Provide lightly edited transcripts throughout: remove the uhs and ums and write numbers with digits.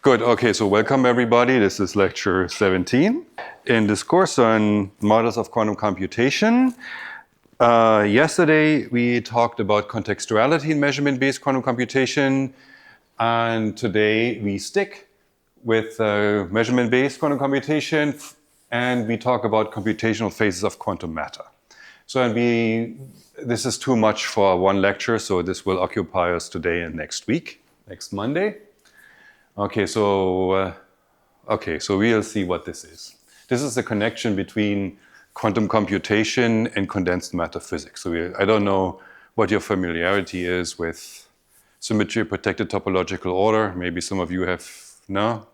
Good. Okay, so welcome everybody. This is lecture 17 in this course on models of quantum computation. Yesterday we talked about contextuality in measurement-based quantum computation, and today we stick with measurement-based quantum computation, and we talk about computational phases of quantum matter. So this is too much for one lecture, so this will occupy us today and next week, next Monday. Okay, so we'll see what this is. This is the connection between quantum computation and condensed matter physics. So I don't know what your familiarity is with symmetry protected topological order. Maybe some of you have, no?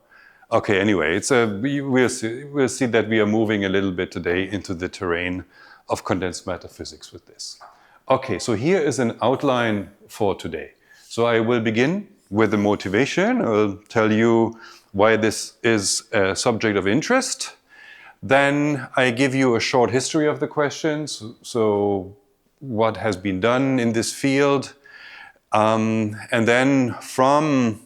Okay, anyway, we'll see that we are moving a little bit today into the terrain of condensed matter physics with this. Okay, so here is an outline for today. So I will begin with the motivation. I'll tell you why this is a subject of interest. Then I give you a short history of the questions, so what has been done in this field. And then from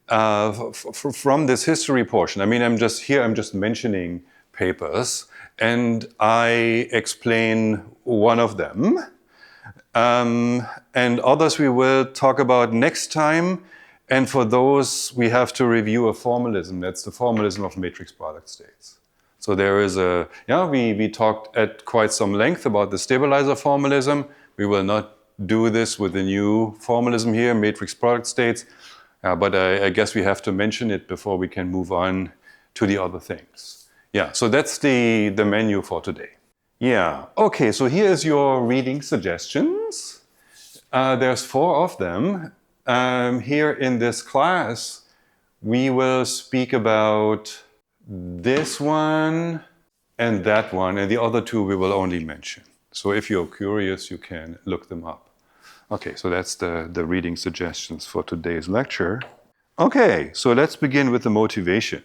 this history portion, I'm just mentioning papers, and I explain one of them. And others we will talk about next time. And for those, we have to review a formalism. That's the formalism of matrix product states. So there is we talked at quite some length about the stabilizer formalism. We will not do this with the new formalism here, matrix product states. But I guess we have to mention it before we can move on to the other things. Yeah, so that's the menu for today. Yeah, okay, so here is your reading suggestions. There's 4 of them. Here in this class, we will speak about this one and that one, and the other 2 we will only mention. So if you're curious, you can look them up. Okay, so that's the reading suggestions for today's lecture. Okay, so let's begin with the motivation.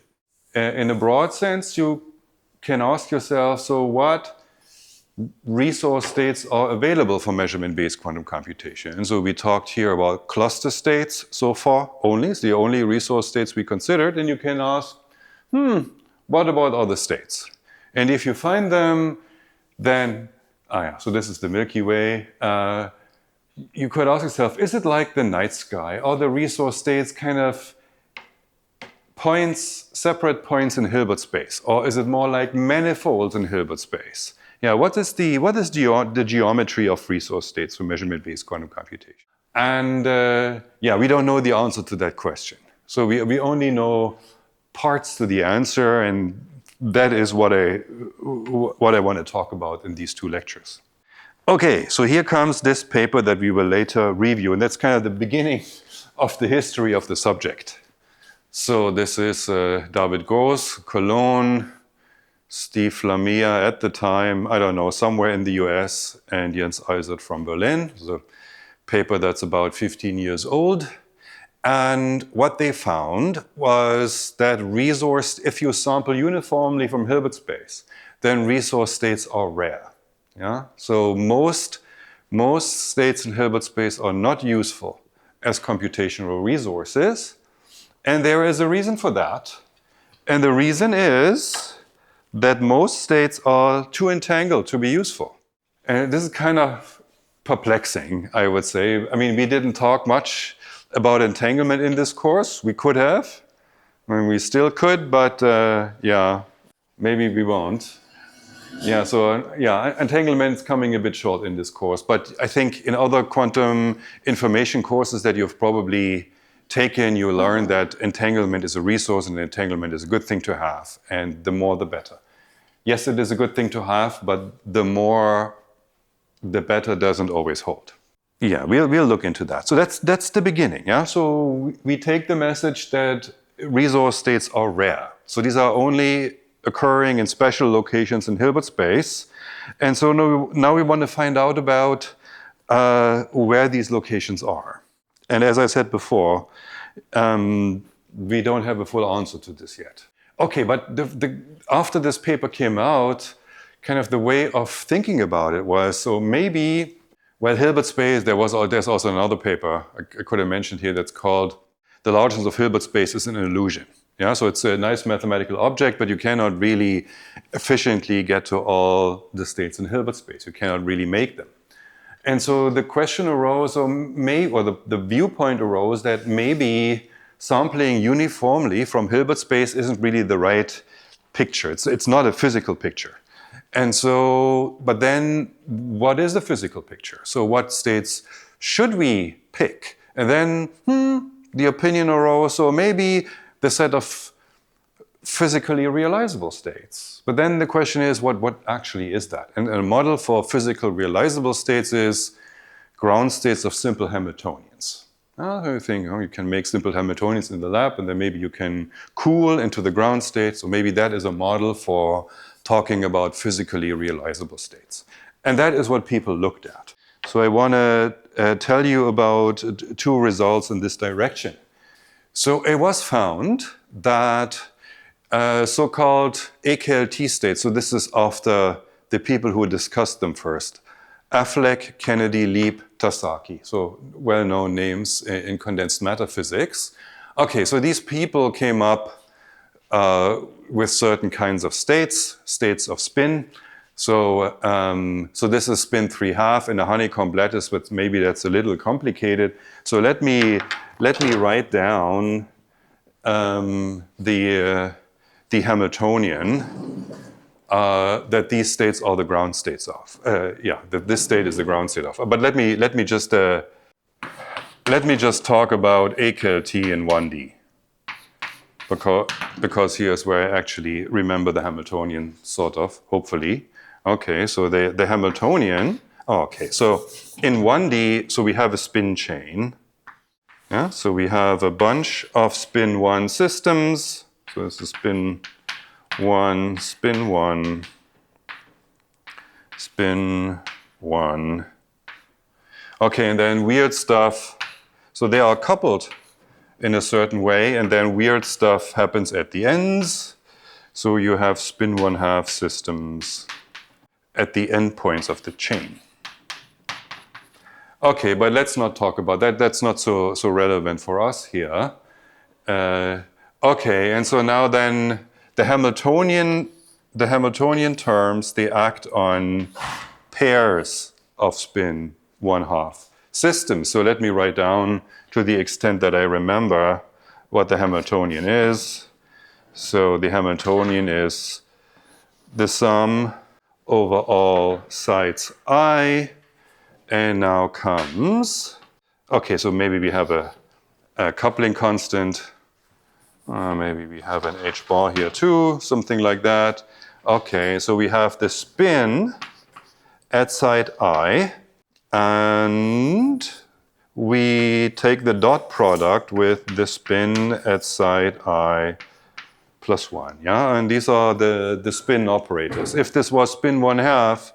In a broad sense, you can ask yourself, so what resource states are available for measurement-based quantum computation? And so we talked here about cluster states so far only. It's the only resource states we considered. And you can ask, what about other states? And if you find them, then, so this is the Milky Way. You could ask yourself, is it like the night sky? Are the resource states kind of separate points in Hilbert space? Or is it more like manifolds in Hilbert space? Yeah, what is the geometry of resource states for measurement-based quantum computation? And we don't know the answer to that question. So we only know parts to the answer, and that is what I want to talk about in these 2 lectures. Okay, so here comes this paper that we will later review, and that's kind of the beginning of the history of the subject. So this is David Gross, Cologne, Steve Lamia at the time, I don't know, somewhere in the US, and Jens Eisert from Berlin. It's a paper that's about 15 years old. And what they found was that if you sample uniformly from Hilbert space, then resource states are rare. Yeah? So most states in Hilbert space are not useful as computational resources. And there is a reason for that. And the reason is that most states are too entangled to be useful. And this is kind of perplexing, I would say. We didn't talk much about entanglement in this course. We could have. We still could, but maybe we won't. Entanglement is coming a bit short in this course. But I think in other quantum information courses that you've probably taken, you learn that entanglement is a resource and entanglement is a good thing to have, and the more the better. Yes, it is a good thing to have, but the more the better doesn't always hold. Yeah, we'll look into that. So that's the beginning. Yeah, so we take the message that resource states are rare. So these are only occurring in special locations in Hilbert space, and so now we want to find out about where these locations are. And as I said before, we don't have a full answer to this yet. Okay, but after this paper came out, kind of the way of thinking about it was, so maybe, Hilbert space, there's also another paper I could have mentioned here that's called the largeness of Hilbert space is an illusion. Yeah, so it's a nice mathematical object, but you cannot really efficiently get to all the states in Hilbert space. You cannot really make them. And so the question arose, or the viewpoint arose that maybe sampling uniformly from Hilbert space isn't really the right picture. It's not a physical picture. And so, but then what is the physical picture? So what states should we pick? And then the opinion arose, so maybe the set of physically realizable states. But then the question is, what actually is that? And a model for physical realizable states is ground states of simple Hamiltonians. I think you can make simple Hamiltonians in the lab, and then maybe you can cool into the ground states. So maybe that is a model for talking about physically realizable states. And that is what people looked at. So I want to tell you about two results in this direction. So it was found that so-called AKLT states, so this is after the people who discussed them first, Affleck, Kennedy, Lieb, Tasaki, so well-known names in condensed matter physics. Okay, so these people came up with certain kinds of states of spin. So, so this is spin 3½ in a honeycomb lattice, but maybe that's a little complicated. So let me write down the Hamiltonian that these states are the ground states of. That this state is the ground state of. But let me just talk about AKLT in 1D. Because here's where I actually remember the Hamiltonian, sort of, hopefully. Okay, so the Hamiltonian, okay, so in 1D, so we have a spin chain. Yeah, so we have a bunch of spin 1 systems. So this is spin 1, spin 1, spin 1. Okay, and then weird stuff. So they are coupled in a certain way, and then weird stuff happens at the ends. So you have spin 1½ systems at the endpoints of the chain. Okay, but let's not talk about that. That's not so relevant for us here. Okay, and so now then the Hamiltonian terms, they act on pairs of spin 1½ systems. So let me write down, to the extent that I remember, what the Hamiltonian is. So the Hamiltonian is the sum over all sides I, and now comes, okay, so maybe we have a coupling constant, maybe we have an H bar here too, something like that. Okay, so we have the spin at side I, and we take the dot product with the spin at side I plus 1, yeah? And these are the spin operators. If this was spin 1/2,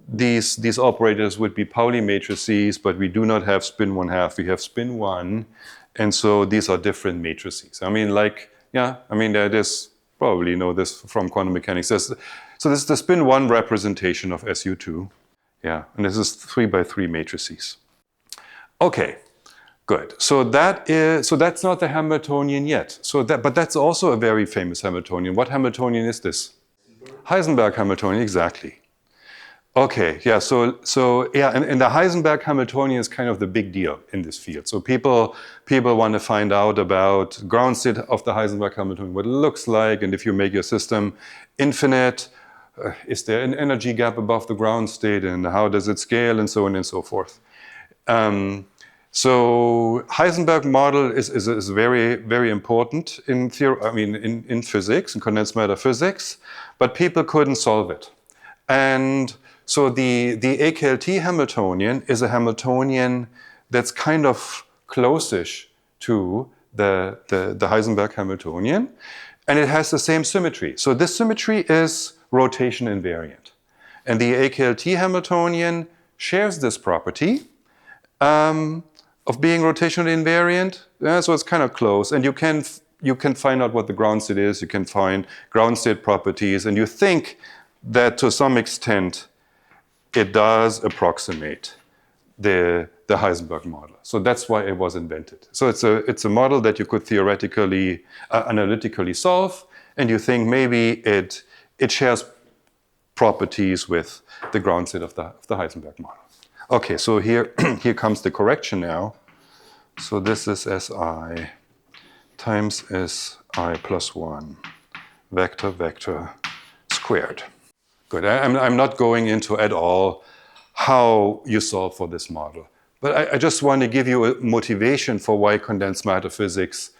these operators would be Pauli matrices, but we do not have spin 1/2, we have spin 1, and so these are different matrices. I mean, that is, probably know this from quantum mechanics. So this is the spin 1 representation of SU2, yeah, and this is 3×3 matrices. Okay, good. So that's not the Hamiltonian yet. But that's also a very famous Hamiltonian. What Hamiltonian is this? Heisenberg Hamiltonian, exactly. Okay, yeah, and the Heisenberg Hamiltonian is kind of the big deal in this field. So people want to find out about ground state of the Heisenberg Hamiltonian, what it looks like, and if you make your system infinite, is there an energy gap above the ground state, and how does it scale, and so on and so forth. So Heisenberg model is very, very important in theory, in physics, in condensed matter physics, but people couldn't solve it. And so the AKLT Hamiltonian is a Hamiltonian that's kind of close-ish to the Heisenberg Hamiltonian, and it has the same symmetry. So this symmetry is rotation invariant. And the AKLT Hamiltonian shares this property of being rotationally invariant. So it's kind of close, and you can find out what the ground state is, you can find ground state properties, and you think that to some extent it does approximate the Heisenberg model. So that's why it was invented. So it's a model that you could theoretically, analytically solve, and you think maybe it shares properties with the ground state of the Heisenberg model. Okay, so here comes the correction now. So this is Si times Si plus 1 vector squared. Good. I'm not going into at all how you solve for this model. But I just want to give you a motivation for why condensed matter physics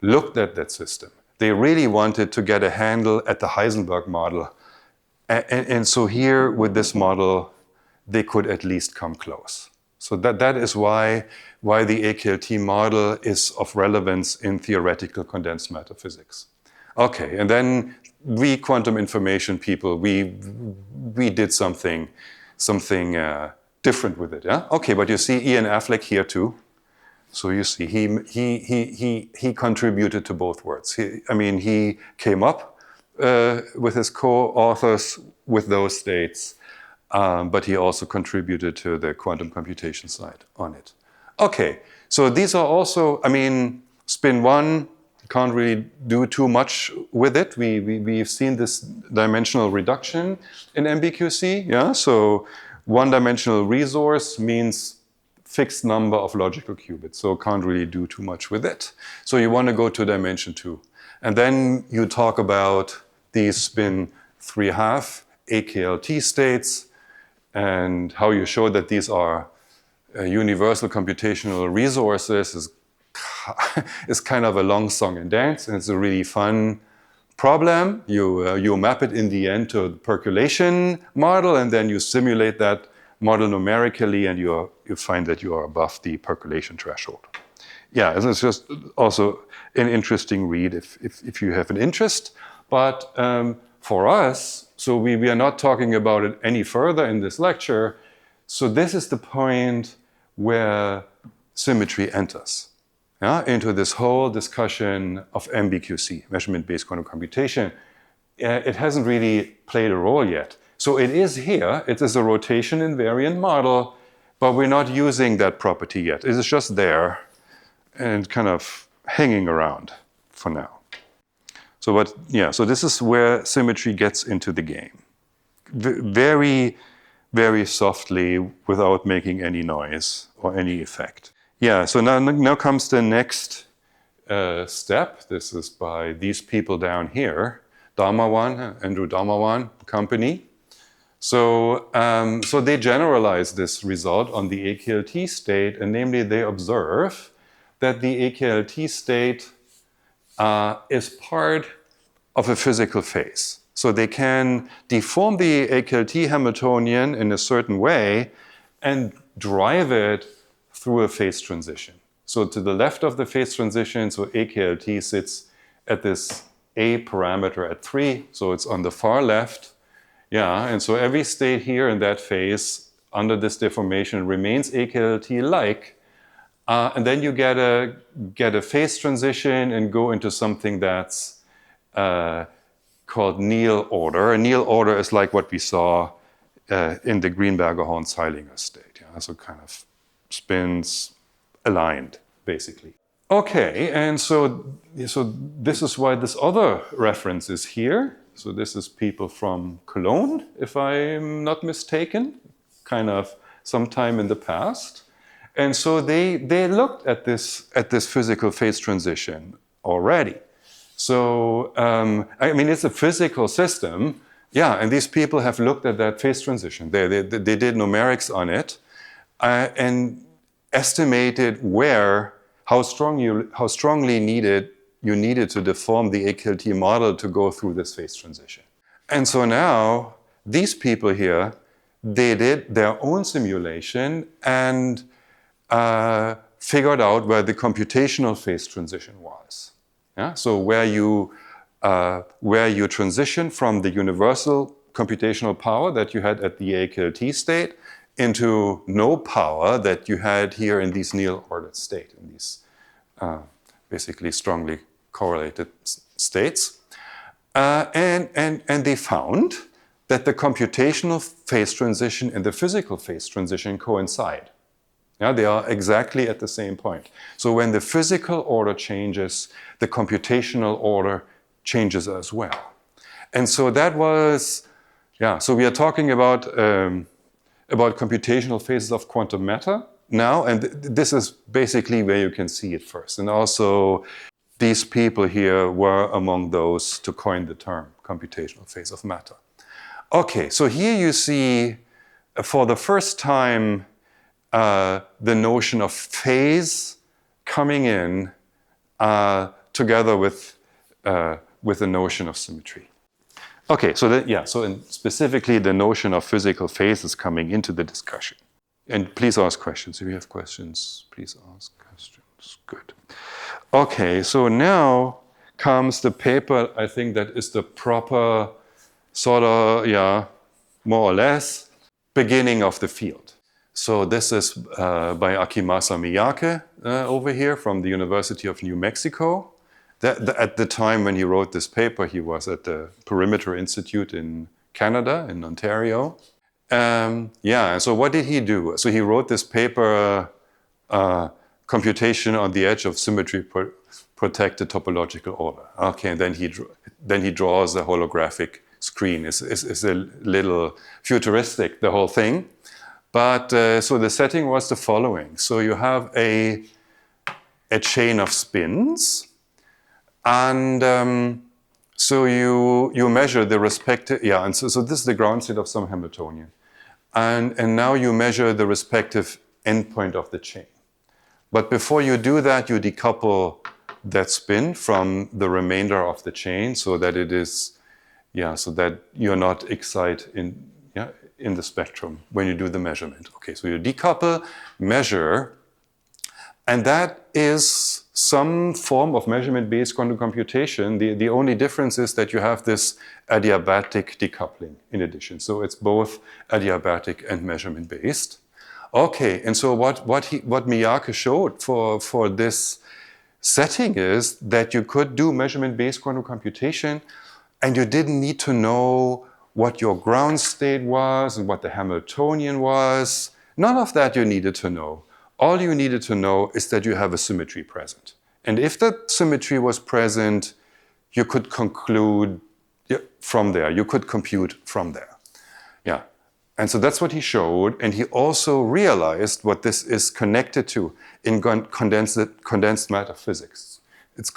looked at that system. They really wanted to get a handle at the Heisenberg model. And so here with this model, they could at least come close. So that is why the AKLT model is of relevance in theoretical condensed matter physics. Okay, and then we quantum information people, we did something different with it. Yeah? Okay, but you see Ian Affleck here too. So you see he contributed to both words. He came up with his co-authors with those states, but he also contributed to the quantum computation side on it. Okay, so these are also, spin 1, can't really do too much with it. We've seen this dimensional reduction in MBQC. Yeah, so one-dimensional resource means fixed number of logical qubits, so can't really do too much with it. So you want to go to dimension 2. And then you talk about these spin 3.5 AKLT states and how you show that these are universal computational resources is kind of a long song and dance, and it's a really fun problem. You map it in the end to the percolation model, and then you simulate that model numerically, and you find that you are above the percolation threshold. Yeah, it's just also an interesting read if you have an interest. But for us, so we are not talking about it any further in this lecture. So this is the point where symmetry enters. Yeah, into this whole discussion of MBQC, measurement-based quantum computation. It hasn't really played a role yet. So it is here, it is a rotation invariant model, but we're not using that property yet. It is just there and kind of hanging around for now. So this is where symmetry gets into the game. Very, very softly without making any noise or any effect. Yeah, so now comes the next step. This is by these people down here, Andrew Dharmawan company. So they generalize this result on the AKLT state, and namely they observe that the AKLT state is part of a physical phase. So they can deform the AKLT Hamiltonian in a certain way and drive it through a phase transition. So to the left of the phase transition, so AKLT sits at this A parameter at 3, so it's on the far left. Yeah, and so every state here in that phase under this deformation remains AKLT-like, and then you get a phase transition and go into something that's called Neal order. A Neal order is like what we saw in the Greenberger-Horn-Zeilinger state. Yeah? So kind of spins aligned, basically. Okay, and so this is why this other reference is here. So this is people from Cologne, if I'm not mistaken, kind of sometime in the past. And so they looked at this physical phase transition already. So, it's a physical system. Yeah, and these people have looked at that phase transition. They did numerics on it and estimated how strongly you needed to deform the AKLT model to go through this phase transition. And so now, these people here, they did their own simulation and figured out where the computational phase transition was. Yeah? So where you transition from the universal computational power that you had at the AKLT state into no power that you had here in these Neal-ordered state, in these basically strongly correlated states. And they found that the computational phase transition and the physical phase transition coincide. Yeah, they are exactly at the same point. So when the physical order changes, the computational order changes as well. And so that was, yeah, so we are talking about computational phases of quantum matter now, and this is basically where you can see it first. And also, these people here were among those to coin the term computational phase of matter. Okay, so here you see, for the first time, the notion of phase coming in together with the notion of symmetry. Okay, so specifically the notion of physical phase is coming into the discussion. And please ask questions. If you have questions, please ask questions. Good. Okay, so now comes the paper, I think that is the proper sort of, more or less, beginning of the field. So this is by Akimasa Miyake over here from the University of New Mexico. At the time when he wrote this paper, he was at the Perimeter Institute in Canada, in Ontario. So what did he do? So he wrote this paper, Computation on the Edge of Symmetry Protected Topological Order. Okay, and then he draws a holographic screen. It's a little futuristic, the whole thing. But so the setting was the following. So you have a chain of spins, and so you measure the respective, and so this is the ground state of some Hamiltonian. And now you measure the respective endpoint of the chain. But before you do that, you decouple that spin from the remainder of the chain so that it is, so that you're not excited in the spectrum when you do the measurement. Okay, so you decouple, measure, and that is some form of measurement-based quantum computation. The only difference is that you have this adiabatic decoupling in addition. So it's both adiabatic and measurement-based. Okay, and so what Miyake showed for this setting is that you could do measurement-based quantum computation and you didn't need to know what your ground state was and what the Hamiltonian was. None of that you needed to know. All you needed to know is that you have a symmetry present. And if that symmetry was present, you could conclude from there. You could compute from there. Yeah. And so that's what he showed. And he also realized what this is connected to in condensed matter physics. It's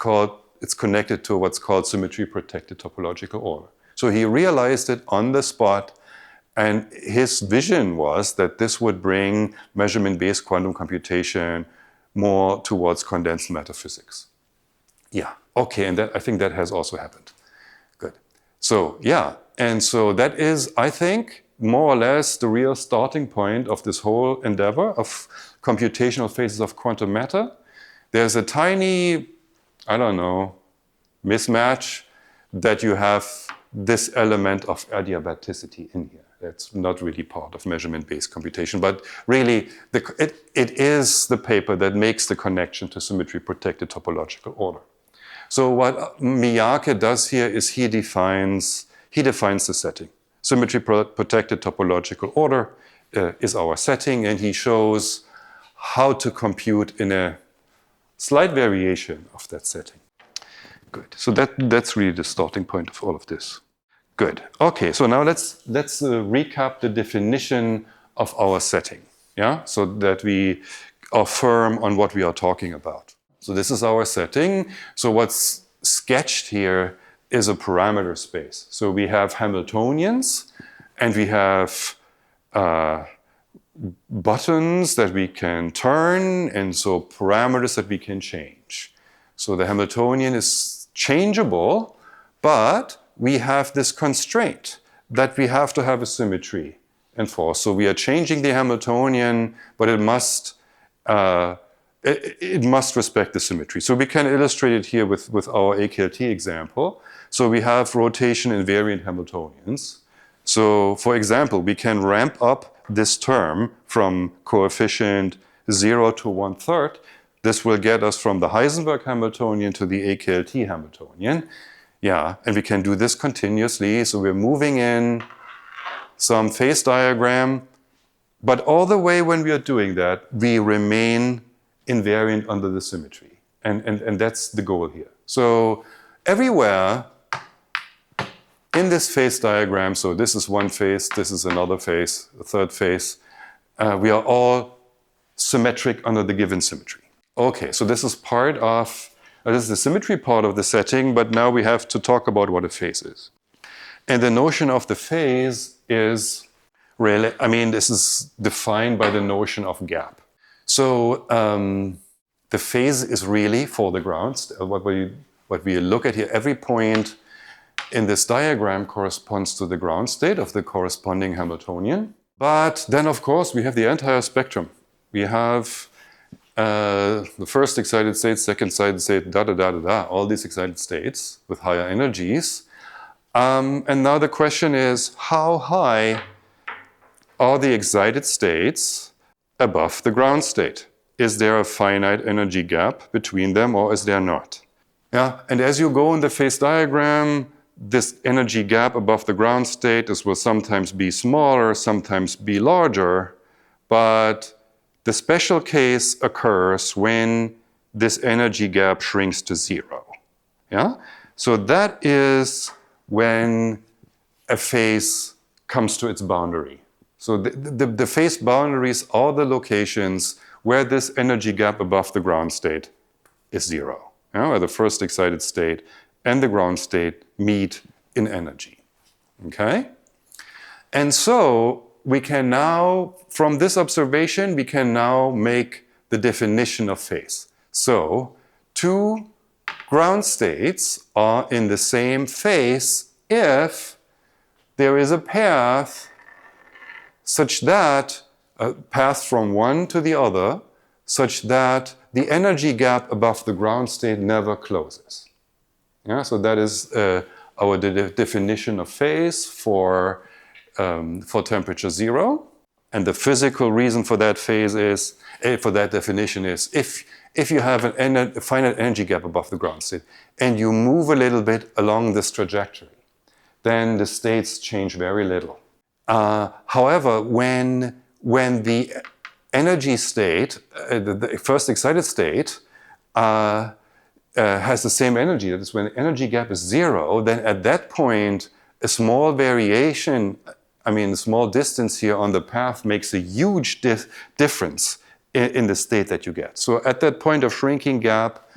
connected to what's called symmetry protected topological order. So he realized it on the spot. And his vision was that this would bring measurement-based quantum computation more towards condensed matter physics. Yeah, okay, and I think that has also happened. Good. So, and so that is, I think, more or less the real starting point of this whole endeavor of computational phases of quantum matter. There's a tiny, mismatch that you have this element of adiabaticity in here. That's not really part of measurement-based computation, but really it is the paper that makes the connection to symmetry-protected topological order. So what Miyake does here is he defines the setting. Symmetry-protected topological order is our setting, and he shows how to compute in a slight variation of that setting. Good. So that's really the starting point of all of this. Good. Okay, so now let's recap the definition of our setting, so that we are firm on what we are talking about. So this is our setting. So what's sketched here is a parameter space. So we have Hamiltonians, and we have buttons that we can turn, and so parameters that we can change. So the Hamiltonian is changeable, but we have this constraint that we have to have a symmetry enforced. So we are changing the Hamiltonian, but it must respect the symmetry. So we can illustrate it here with our AKLT example. So we have rotation invariant Hamiltonians. So for example, we can ramp up this term from coefficient 0 to 1/3. This will get us from the Heisenberg Hamiltonian to the AKLT Hamiltonian. And we can do this continuously. So we're moving in some phase diagram, But all the way when we are doing that, we remain invariant under the symmetry. And that's the goal here. So everywhere in this phase diagram, so this is one phase, this is another phase, a third phase, we are all symmetric under the given symmetry. Okay, so this is part of, this is the symmetry part of the setting, but now we have to talk about what a phase is. And the notion of the phase is really, I mean, this is defined by the notion of gap. So the phase is really for the ground. What we look at here, every point in this diagram corresponds to the ground state of the corresponding Hamiltonian. But then, of course, we have the entire spectrum. We have the first excited state, second excited state, all these excited states with higher energies. And now the question is, how high are the excited states above the ground state? Is there a finite energy gap between them, or is there not? Yeah, and as you go in the phase diagram, this energy gap above the ground state will sometimes be smaller, sometimes be larger, but the special case occurs when this energy gap shrinks to zero. Yeah? So that is when a phase comes to its boundary. So the phase boundaries are the locations where this energy gap above the ground state is zero, where the first excited state and the ground state meet in energy. Okay? And so we can now, from this observation, we can now make the definition of phase. So two ground states are in the same phase if there is a path such that, a path from one to the other, such that the energy gap above the ground state never closes. Yeah, so that is our definition of phase for temperature zero. And the physical reason for that phase is, for that definition is, if you have a finite energy gap above the ground state and you move a little bit along this trajectory, then the states change very little. However, when the energy state, the first excited state, has the same energy, that is when the energy gap is zero, then at that point, a small variation, a small distance here on the path makes a huge difference in the state that you get. So at that point of shrinking gap,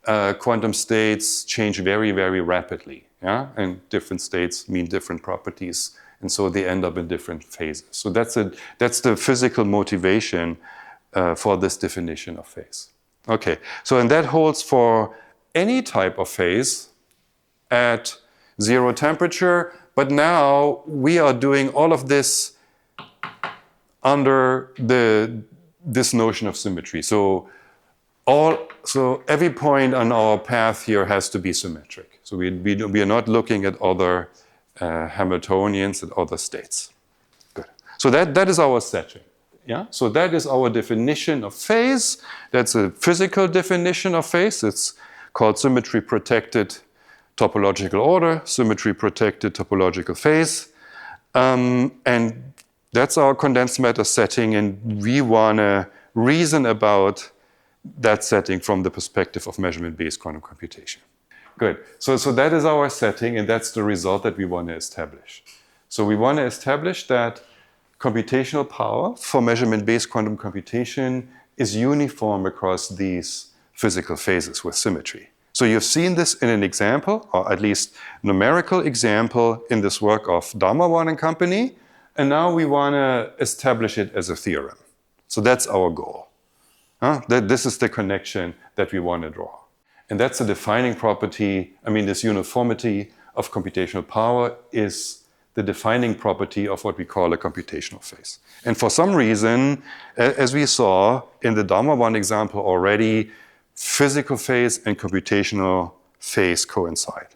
quantum states change very, very rapidly. Yeah? And different states mean different properties. And so they end up in different phases. So that's the physical motivation for this definition of phase. Okay, so and that holds for any type of phase at zero temperature, but now we are doing all of this under this notion of symmetry. So every point on our path here has to be symmetric. So we are not looking at other Hamiltonians and other states. Good. So that is our setting. Yeah? So that is our definition of phase. That's a physical definition of phase. It's called symmetry-protected topological order, symmetry-protected topological phase. And that's our condensed matter setting, and we want to reason about that setting from the perspective of measurement-based quantum computation. Good. So that is our setting, and that's the result that we want to establish. So we want to establish that computational power for measurement-based quantum computation is uniform across these physical phases with symmetry. So you've seen this in an example, or at least numerical example, in this work of Dharmawan and company, and now we want to establish it as a theorem. So that's our goal. This is the connection that we want to draw. And that's a defining property. This uniformity of computational power is the defining property of what we call a computational phase. And for some reason, as we saw in the Dharmawan example already, physical phase and computational phase coincide.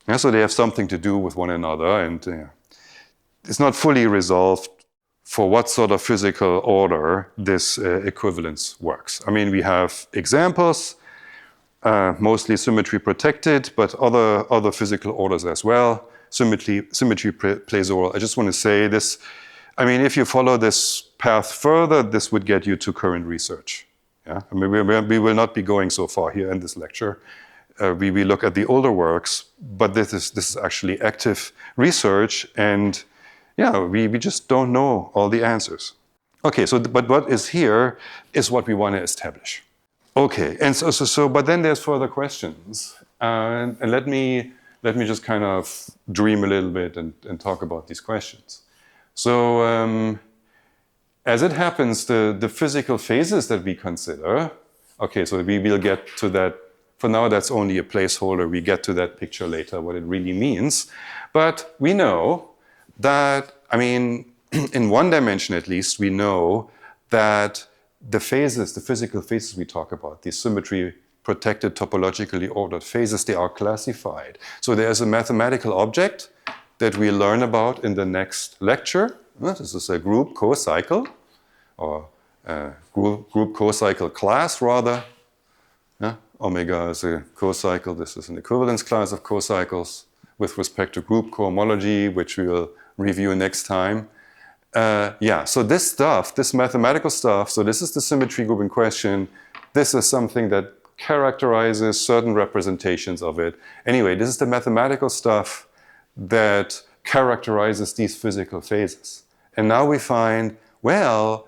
Yeah, so they have something to do with one another, and it's not fully resolved for what sort of physical order this equivalence works. We have examples, mostly symmetry protected, but other physical orders as well. Symmetry plays a role. I just want to say this, I mean, if you follow this path further, this would get you to current research. Yeah? I mean, we will not be going so far here in this lecture. We look at the older works, but this is actually active research, and yeah, we just don't know all the answers. Okay, so but what is here is what we want to establish. Okay, and but then there's further questions, and let me just kind of dream a little bit and talk about these questions. So as it happens, the physical phases that we consider, okay, so we will get to that. For now, that's only a placeholder. We get to that picture later, what it really means. But we know that, I mean, in one dimension at least, we know that the phases, the physical phases we talk about, these symmetry-protected, topologically ordered phases, they are classified. So there's a mathematical object that we learn about in the next lecture. This is a group co-cycle, or group co-cycle class, rather. Yeah? Omega is a co-cycle. This is an equivalence class of co-cycles with respect to group cohomology, which we will review next time. Yeah, so this stuff, this mathematical stuff, so this is the symmetry group in question. This is something that characterizes certain representations of it. Anyway, this is the mathematical stuff that characterizes these physical phases. And now we find, well,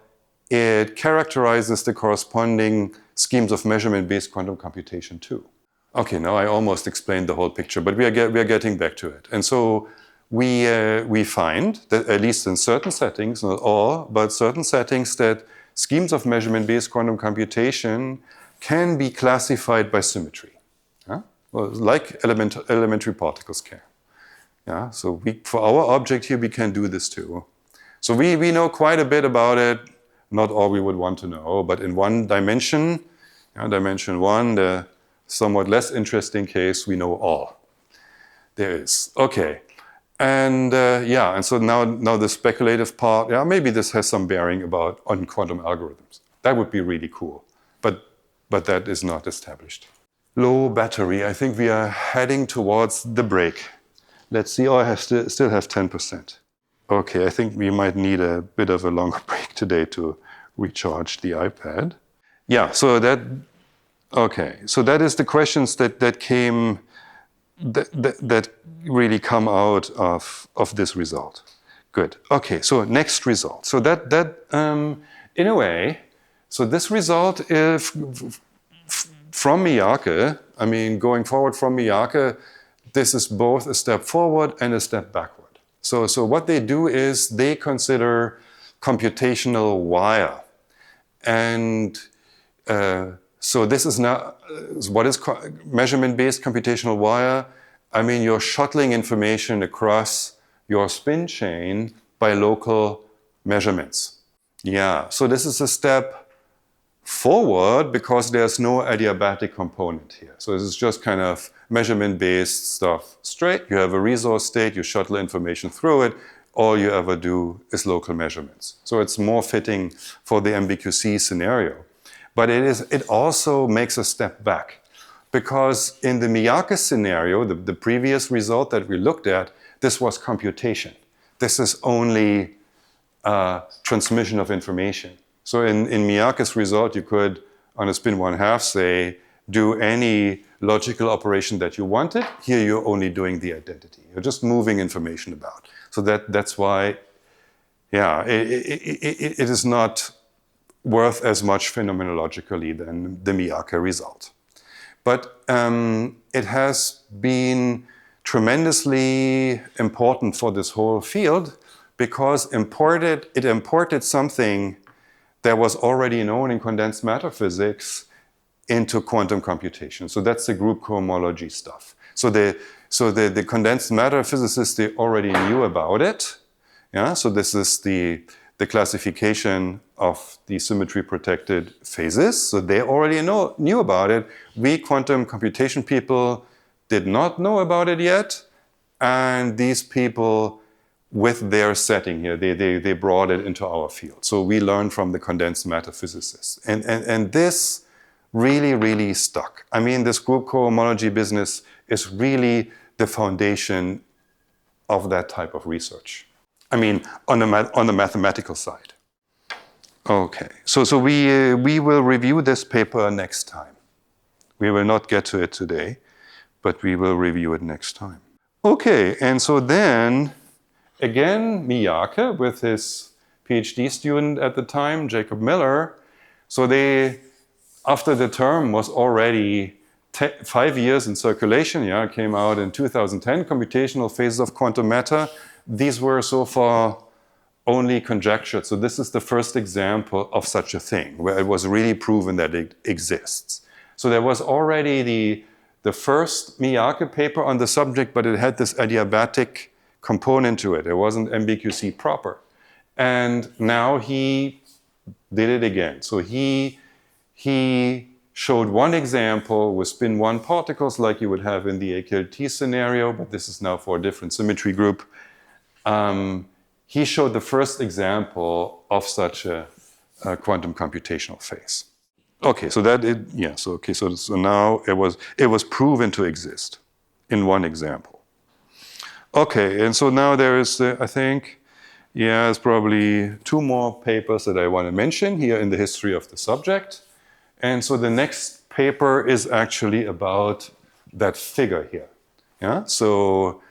it characterizes the corresponding schemes of measurement-based quantum computation too. Okay, now I almost explained the whole picture, but we are getting back to it. And so we find that, at least in certain settings, not all, but certain settings, that schemes of measurement-based quantum computation can be classified by symmetry. Yeah? Well, like elementary particles can. Yeah? So for our object here, we can do this too. So we know quite a bit about it, not all we would want to know, but in one dimension, dimension one, the somewhat less interesting case, we know all. There is. Okay. And yeah, and so now the speculative part, yeah, maybe this has some bearing on quantum algorithms. That would be really cool, but that is not established. Low battery, I think we are heading towards the break. Let's see, oh, I still have 10%. Okay, I think we might need a bit of a longer break today to recharge the iPad. Yeah, so that is the questions that came, that really come out of this result. Good. Okay, so next result. So that in a way, so this result is from Miyake, I mean, going forward from Miyake, this is both a step forward and a step backward. So what they do is they consider computational wire. And so this is not, what is measurement-based computational wire? I mean, you're shuttling information across your spin chain by local measurements. Yeah, so this is a step forward because there's no adiabatic component here. So this is just kind of measurement-based stuff straight. You have a resource state, you shuttle information through it. All you ever do is local measurements. So it's more fitting for the MBQC scenario. But it also makes a step back, because in the Miyake scenario, the previous result that we looked at, this was computation. This is only transmission of information. So in Miyake's result, you could, on a spin 1/2, say, do any logical operation that you wanted. Here you're only doing the identity. You're just moving information about. So that's why, yeah, it is not worth as much phenomenologically than the Miyake result. But it has been tremendously important for this whole field because it imported something that was already known in condensed matter physics into quantum computation. So that's the group cohomology stuff. So the condensed matter physicists, they already knew about it. Yeah? So this is the classification of the symmetry-protected phases. So they already knew about it. We quantum computation people did not know about it yet. And these people, with their setting here, they brought it into our field. So we learned from the condensed matter physicists. And this really, really stuck. I mean, this group cohomology business is really the foundation of that type of research. I mean, on the mathematical side. Okay, so we will review this paper next time. We will not get to it today, but we will review it next time. Okay, and so then, again, Miyake with his PhD student at the time, Jacob Miller. So they, after the term was already 5 years in circulation, it came out in 2010, Computational Phases of Quantum Matter. These were so far only conjectured. So this is the first example of such a thing, where it was really proven that it exists. So there was already the first Miyake paper on the subject, but it had this adiabatic component to it. It wasn't MBQC proper. And now he did it again. So he showed one example with spin 1 particles like you would have in the AKLT scenario, but this is now for a different symmetry group. He showed the first example of such a quantum computational phase. Okay, so so now it was proven to exist in one example. Okay, and so now there is, I think, there's probably 2 more papers that I want to mention here in the history of the subject. And so the next paper is actually about that figure here. Yeah, so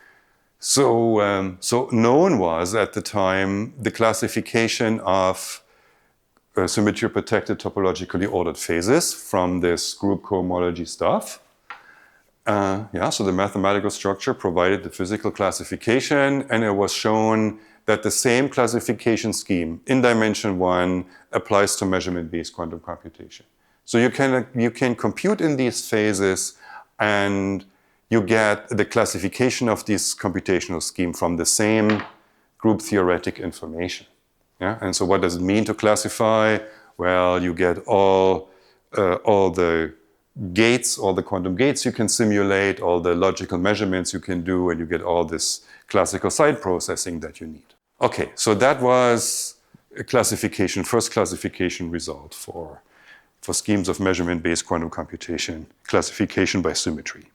known was at the time the classification of symmetry-protected topologically ordered phases from this group cohomology stuff. So the mathematical structure provided the physical classification, and it was shown that the same classification scheme in dimension 1 applies to measurement-based quantum computation. So you can compute in these phases, and you get the classification of this computational scheme from the same group theoretic information. Yeah? And so what does it mean to classify? Well, you get all the gates, all the quantum gates you can simulate, all the logical measurements you can do, and you get all this classical side processing that you need. Okay, so that was a classification, first classification result for schemes of measurement-based quantum computation, classification by symmetry.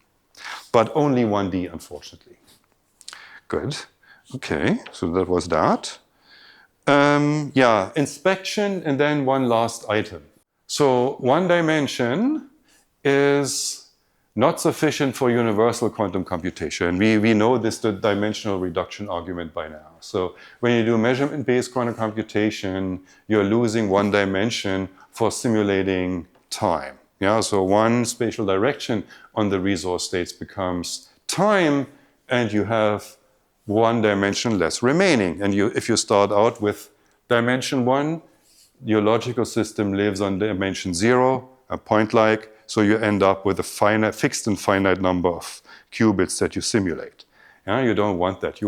But only 1D, unfortunately. Good. Okay, so that was that. Inspection, and then one last item. So 1 dimension is not sufficient for universal quantum computation. We know this, the dimensional reduction argument by now. So when you do measurement-based quantum computation, you're losing 1 dimension for simulating time. Yeah, so 1 spatial direction on the resource states becomes time, and you have 1 dimension less remaining. And if you start out with dimension 1, your logical system lives on dimension 0, a point-like, so you end up with a fixed and finite number of qubits that you simulate. Yeah, you don't want that.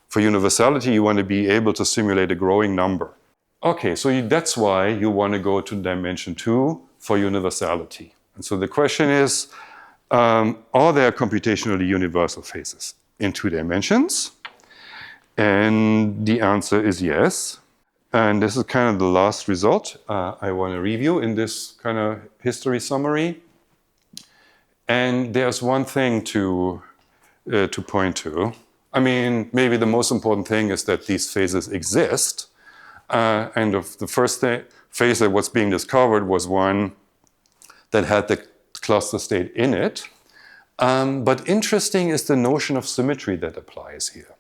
For universality, you want to be able to simulate a growing number. Okay, so that's why you want to go to dimension 2 for universality. And so the question is, are there computationally universal phases in 2 dimensions? And the answer is yes. And this is kind of the last result I want to review in this kind of history summary. And there's one thing to point to. I mean, maybe the most important thing is that these phases exist. And the first phase that was being discovered was one that had the cluster state in it. But interesting is the notion of symmetry that applies here.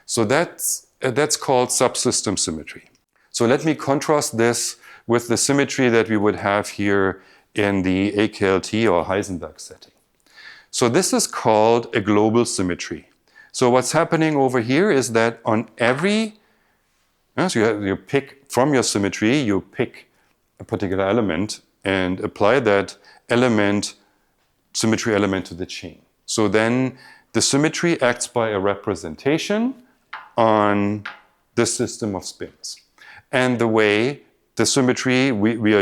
So that's called subsystem symmetry. So let me contrast this with the symmetry that we would have here in the AKLT or Heisenberg setting. So this is called a global symmetry. So what's happening over here is that on every, so you pick from your symmetry, you pick a particular element and apply that symmetry element to the chain. So then the symmetry acts by a representation on the system of spins. And the way the symmetry we are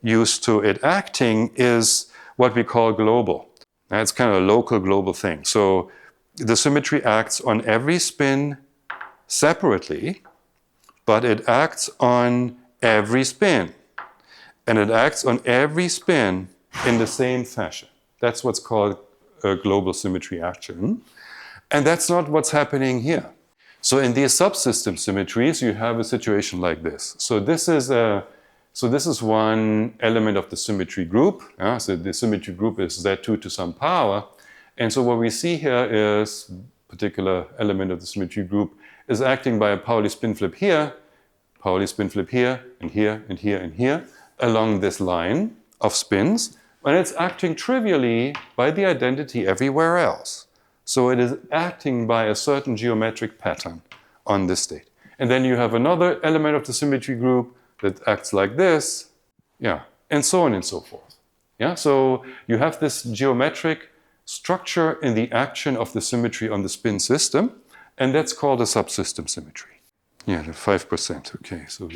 used to it acting is what we call global. It's kind of a local global thing. So the symmetry acts on every spin separately, but it acts on every spin. And it acts on every spin in the same fashion. That's what's called a global symmetry action. And that's not what's happening here. So in these subsystem symmetries, you have a situation like this. So this is one element of the symmetry group. So the symmetry group is Z2 to some power. And so what we see here is a particular element of the symmetry group is acting by a Pauli spin flip here, Pauli spin flip here, and here, and here, and here, along this line of spins. And it's acting trivially by the identity everywhere else. So it is acting by a certain geometric pattern on this state. And then you have another element of the symmetry group that acts like this, and so on and so forth. So you have this geometric structure in the action of the symmetry on the spin system, and that's called a subsystem symmetry. The 5%. Okay, so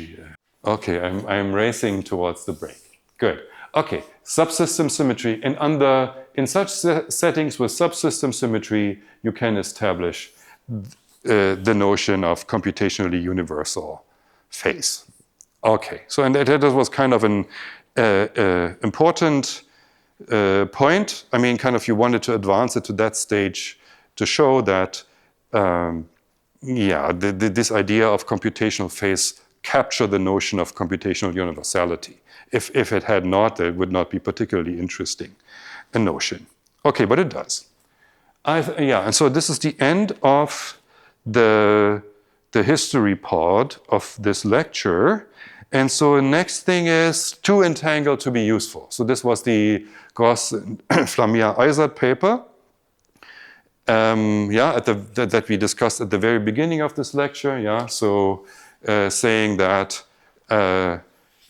okay, I'm racing towards the break. Good. Okay, subsystem symmetry, and in such settings with subsystem symmetry, you can establish the notion of computationally universal phase. Okay, so and that was kind of an important point. I mean, kind of you wanted to advance it to that stage to show that, this idea of computational phase captured the notion of computational universality. If it had not, it would not be particularly interesting a notion. Okay, but it does. And so this is the end of the history part of this lecture. And so the next thing is too entangled to be useful. So this was the Gross and Flammia-Eisert paper that we discussed at the very beginning of this lecture. So saying that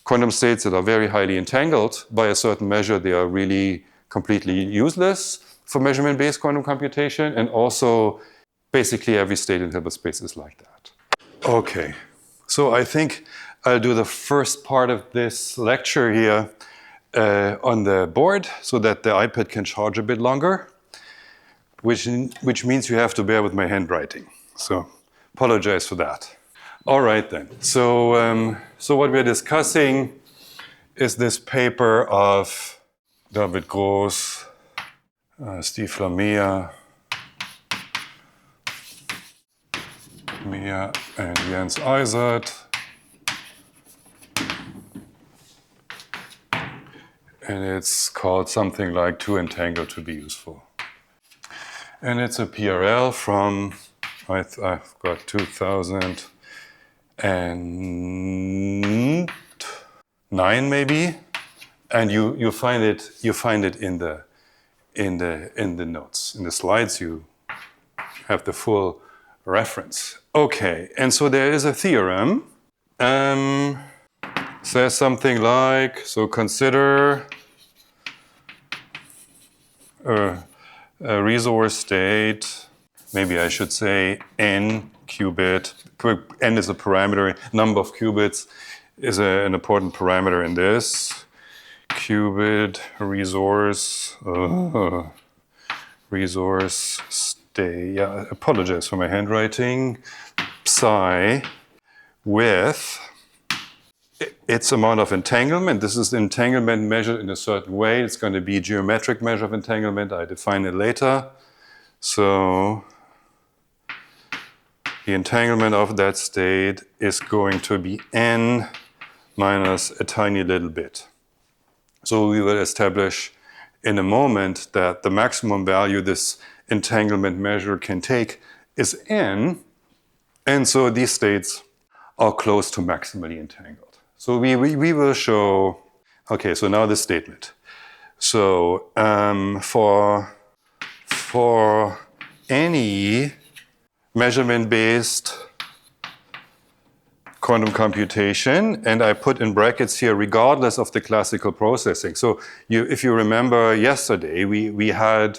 quantum states that are very highly entangled by a certain measure, they are really completely useless for measurement-based quantum computation, and also basically every state in Hilbert space is like that. Okay, so I think I'll do the first part of this lecture here on the board so that the iPad can charge a bit longer, which means you have to bear with my handwriting. So apologize for that. All right then. So what we're discussing is this paper of David Gross, Steve Flammia, and Jens Eisert. And it's called something like Too Entangled to be Useful. And it's a PRL from, I've got 2009 maybe, and you find it in the notes, in the slides. You have the full reference. Okay, and so there is a theorem. Says something like, so consider a resource state, maybe I should say n qubit. N is a parameter, number of qubits is an important parameter in this. Qubit resource state, apologize for my handwriting, psi with its amount of entanglement. This is entanglement measured in a certain way. It's going to be a geometric measure of entanglement. I define it later. So the entanglement of that state is going to be n minus a tiny little bit. So we will establish in a moment that the maximum value this entanglement measure can take is n. And so these states are close to maximally entangled. So we will show, okay, so now the statement. So for any measurement-based quantum computation, and I put in brackets here, regardless of the classical processing. So if you remember yesterday, we had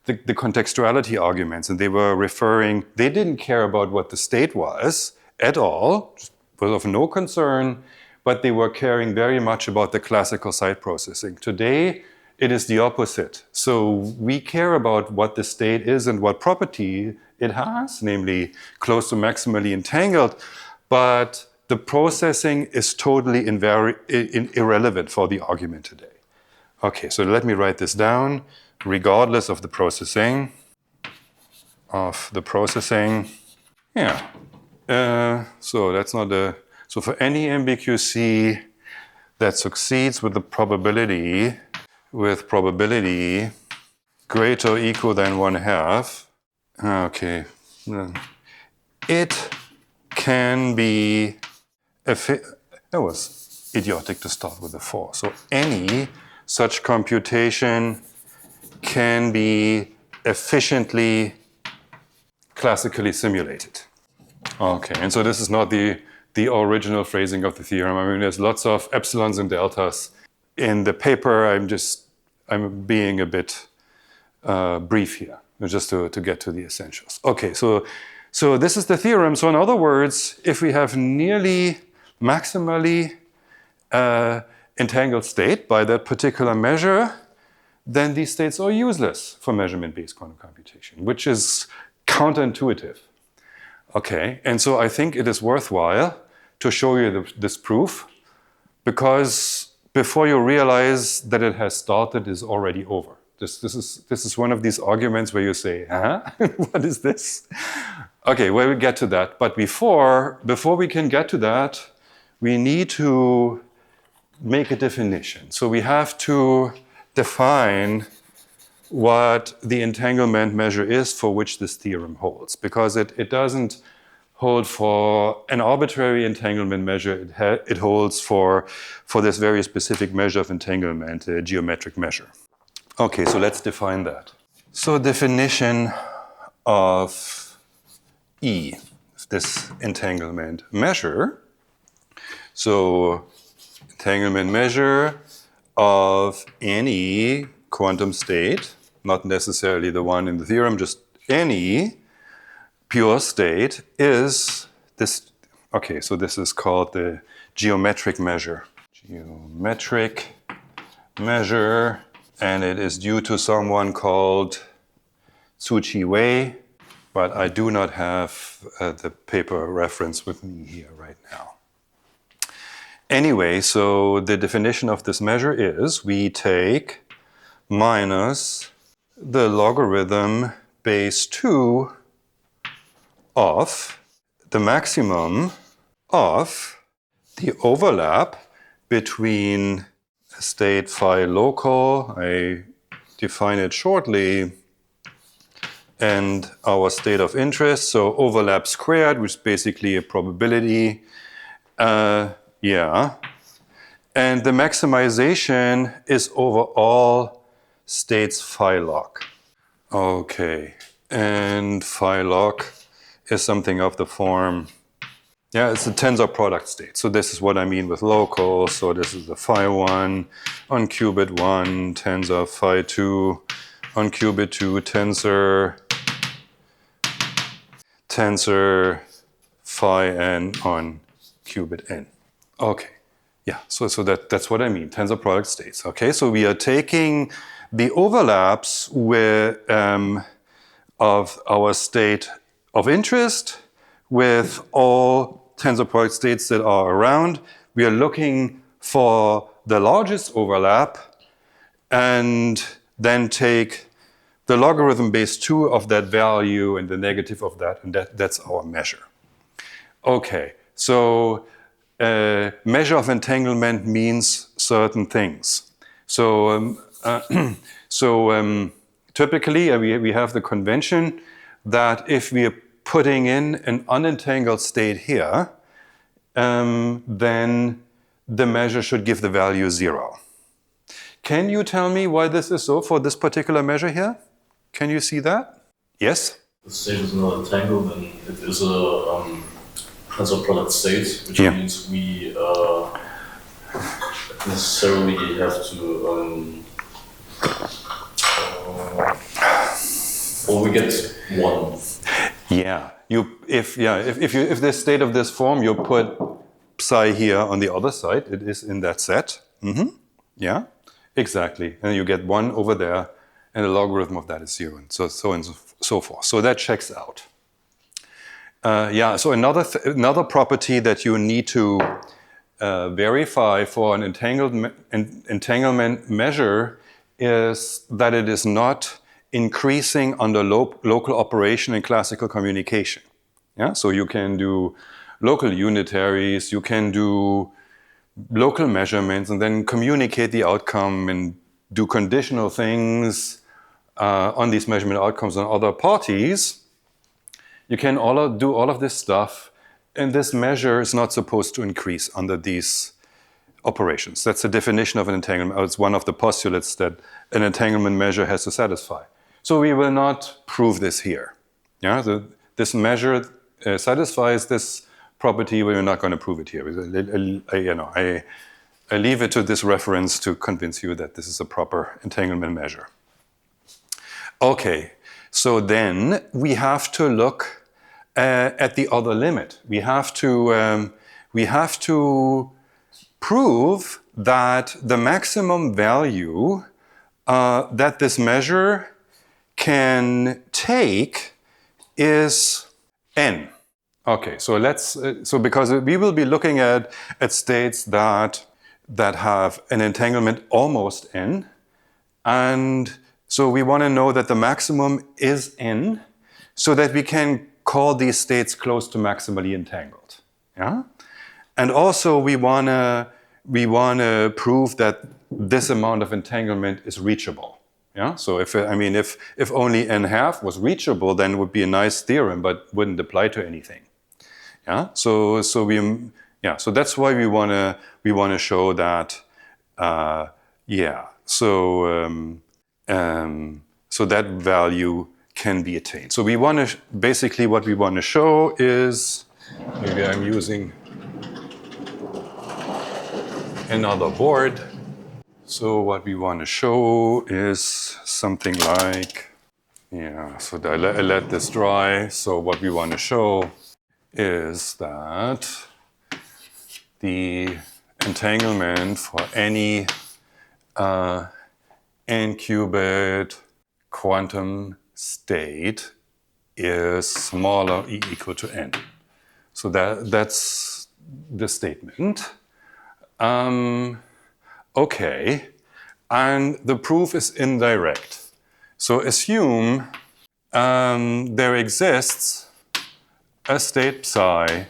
the contextuality arguments, and they didn't care about what the state was at all, was of no concern, but they were caring very much about the classical site processing. Today, it is the opposite. So we care about what the state is and what property it has, namely close to maximally entangled, but the processing is totally irrelevant for the argument today. Okay, so let me write this down. Regardless of the processing, Yeah. So that's not the. So for any MBQC that succeeds with the probability, greater or equal than 1/2. Okay. It can be. That was idiotic to start with a 4. So any such computation can be efficiently classically simulated. Okay, and so this is not the original phrasing of the theorem. I mean, there's lots of epsilons and deltas in the paper. I'm being a bit brief here, just to get to the essentials. Okay, so this is the theorem. So in other words, if we have nearly maximally entangled state by that particular measure, then these states are useless for measurement-based quantum computation, which is counterintuitive. Okay, and so I think it is worthwhile to show you this proof, because before you realize that it has started, is already over. This is one of these arguments where you say, huh? What is this? Okay, well, we get to that. But before we can get to that, we need to make a definition. So we have to define what the entanglement measure is for which this theorem holds, because it doesn't hold for an arbitrary entanglement measure. It holds for this very specific measure of entanglement, a geometric measure. Okay, so let's define that. So definition of E, this entanglement measure. So entanglement measure of any quantum state, not necessarily the one in the theorem, just any pure state, is this. Okay, so this is called the geometric measure. Geometric measure, and it is due to someone called Tzu-Chi Wei, but I do not have the paper reference with me here right now. Anyway, so the definition of this measure is we take minus the logarithm base 2 of the maximum of the overlap between a state phi local, I define it shortly, and our state of interest. So overlap squared, which is basically a probability. Yeah. And the maximization is over all states phi log. Okay. And phi log is something of the form, yeah, it's a tensor product state. So this is what I mean with local. So this is the phi 1 on qubit 1, tensor phi 2 on qubit 2, tensor phi n on qubit n. Okay, yeah, so that's what I mean, tensor product states. Okay, so we are taking the overlaps of our state of interest with all tensor product states that are around. We are looking for the largest overlap and then take the logarithm base 2 of that value and the negative of that, and that's our measure. Okay, so measure of entanglement means certain things. So typically we have the convention that if we are putting in an unentangled state here, then the measure should give the value 0. Can you tell me why this is so for this particular measure here? Can you see that? Yes? The state is not entangled, and it is a tensor product state, which means we necessarily have to we get 1. Yeah. If this state of this form, you put psi here on the other side. It is in that set. Mm-hmm. Yeah, exactly. And you get 1 over there, and the logarithm of that is 0, and so forth. So that checks out. So another property that you need to verify for an entanglement measure is that it is not increasing under local operation in classical communication. Yeah, so you can do local unitaries, you can do local measurements, and then communicate the outcome and do conditional things on these measurement outcomes on other parties. You can do all of this stuff, and this measure is not supposed to increase under these operations. That's the definition of an entanglement. It's one of the postulates that an entanglement measure has to satisfy. So we will not prove this here. Yeah, this measure satisfies this property, but we're not going to prove it here. I leave it to this reference to convince you that this is a proper entanglement measure. Okay, so then we have to look at the other limit. We have to prove that the maximum value that this measure can take is n. Okay, so because we will be looking at states that have an entanglement almost n, and so we want to know that the maximum is n, so that we can call these states close to maximally entangled. Yeah, and also we want to prove that this amount of entanglement is reachable. Yeah, so if only n½ was reachable, then it would be a nice theorem, but wouldn't apply to anything. Yeah, so that's why we want to show that. So that value can be attained. So we want to basically what we want to show is, maybe I'm using another board. So what we want to show is something like, so I let this dry. So what we want to show is that the entanglement for any n-qubit quantum state is smaller e equal to n. So that's the statement. Okay, and the proof is indirect. So assume there exists a state psi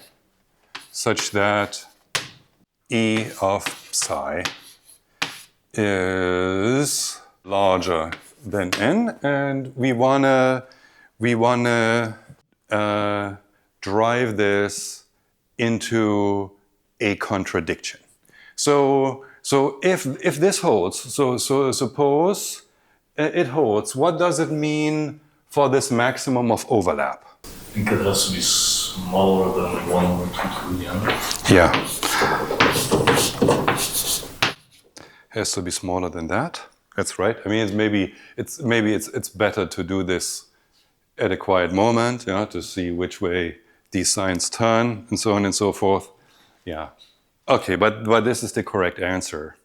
such that E of psi is larger than n, and we wanna drive this into a contradiction. So if this holds, so suppose it holds, what does it mean for this maximum of overlap? I think it has to be smaller than 1 or 2 to the n. Yeah. Has to be smaller than that. That's right. I mean, maybe it's better to do this at a quiet moment, to see which way these signs turn and so on and so forth. Yeah. Okay, but this is the correct answer.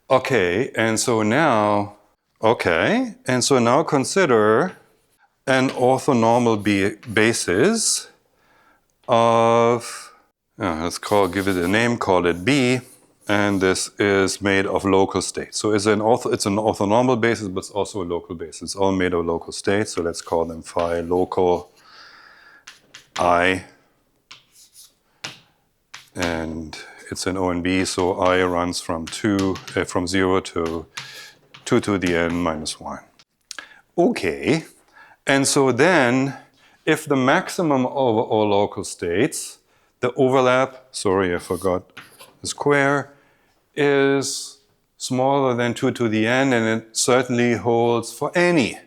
Okay, and so now consider an orthonormal basis of, give it a name, call it B, and this is made of local states. So it's an orthonormal basis, but it's also a local basis. It's all made of local states, so let's call them phi local I, and it's an O and B, so I runs from 0 to 2 to the n minus 1. Okay, and so then if the maximum over all local states, the overlap, sorry I forgot the square, is smaller than 2 to the n, and it certainly holds for any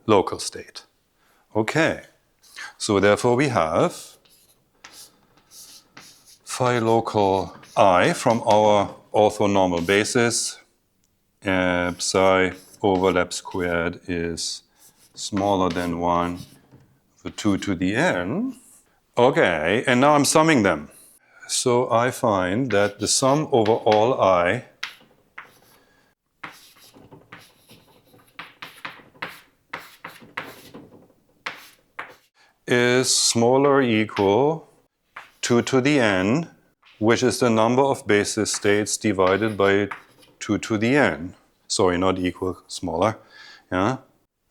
local state. Okay, so therefore we have phi local I from our orthonormal basis, psi overlap squared is smaller than 1 for 2 to the n. Okay, and now I'm summing them. So I find that the sum over all I is smaller or equal 2 to the n, which is the number of basis states divided by 2 to the n. Sorry, not equal, smaller. Yeah.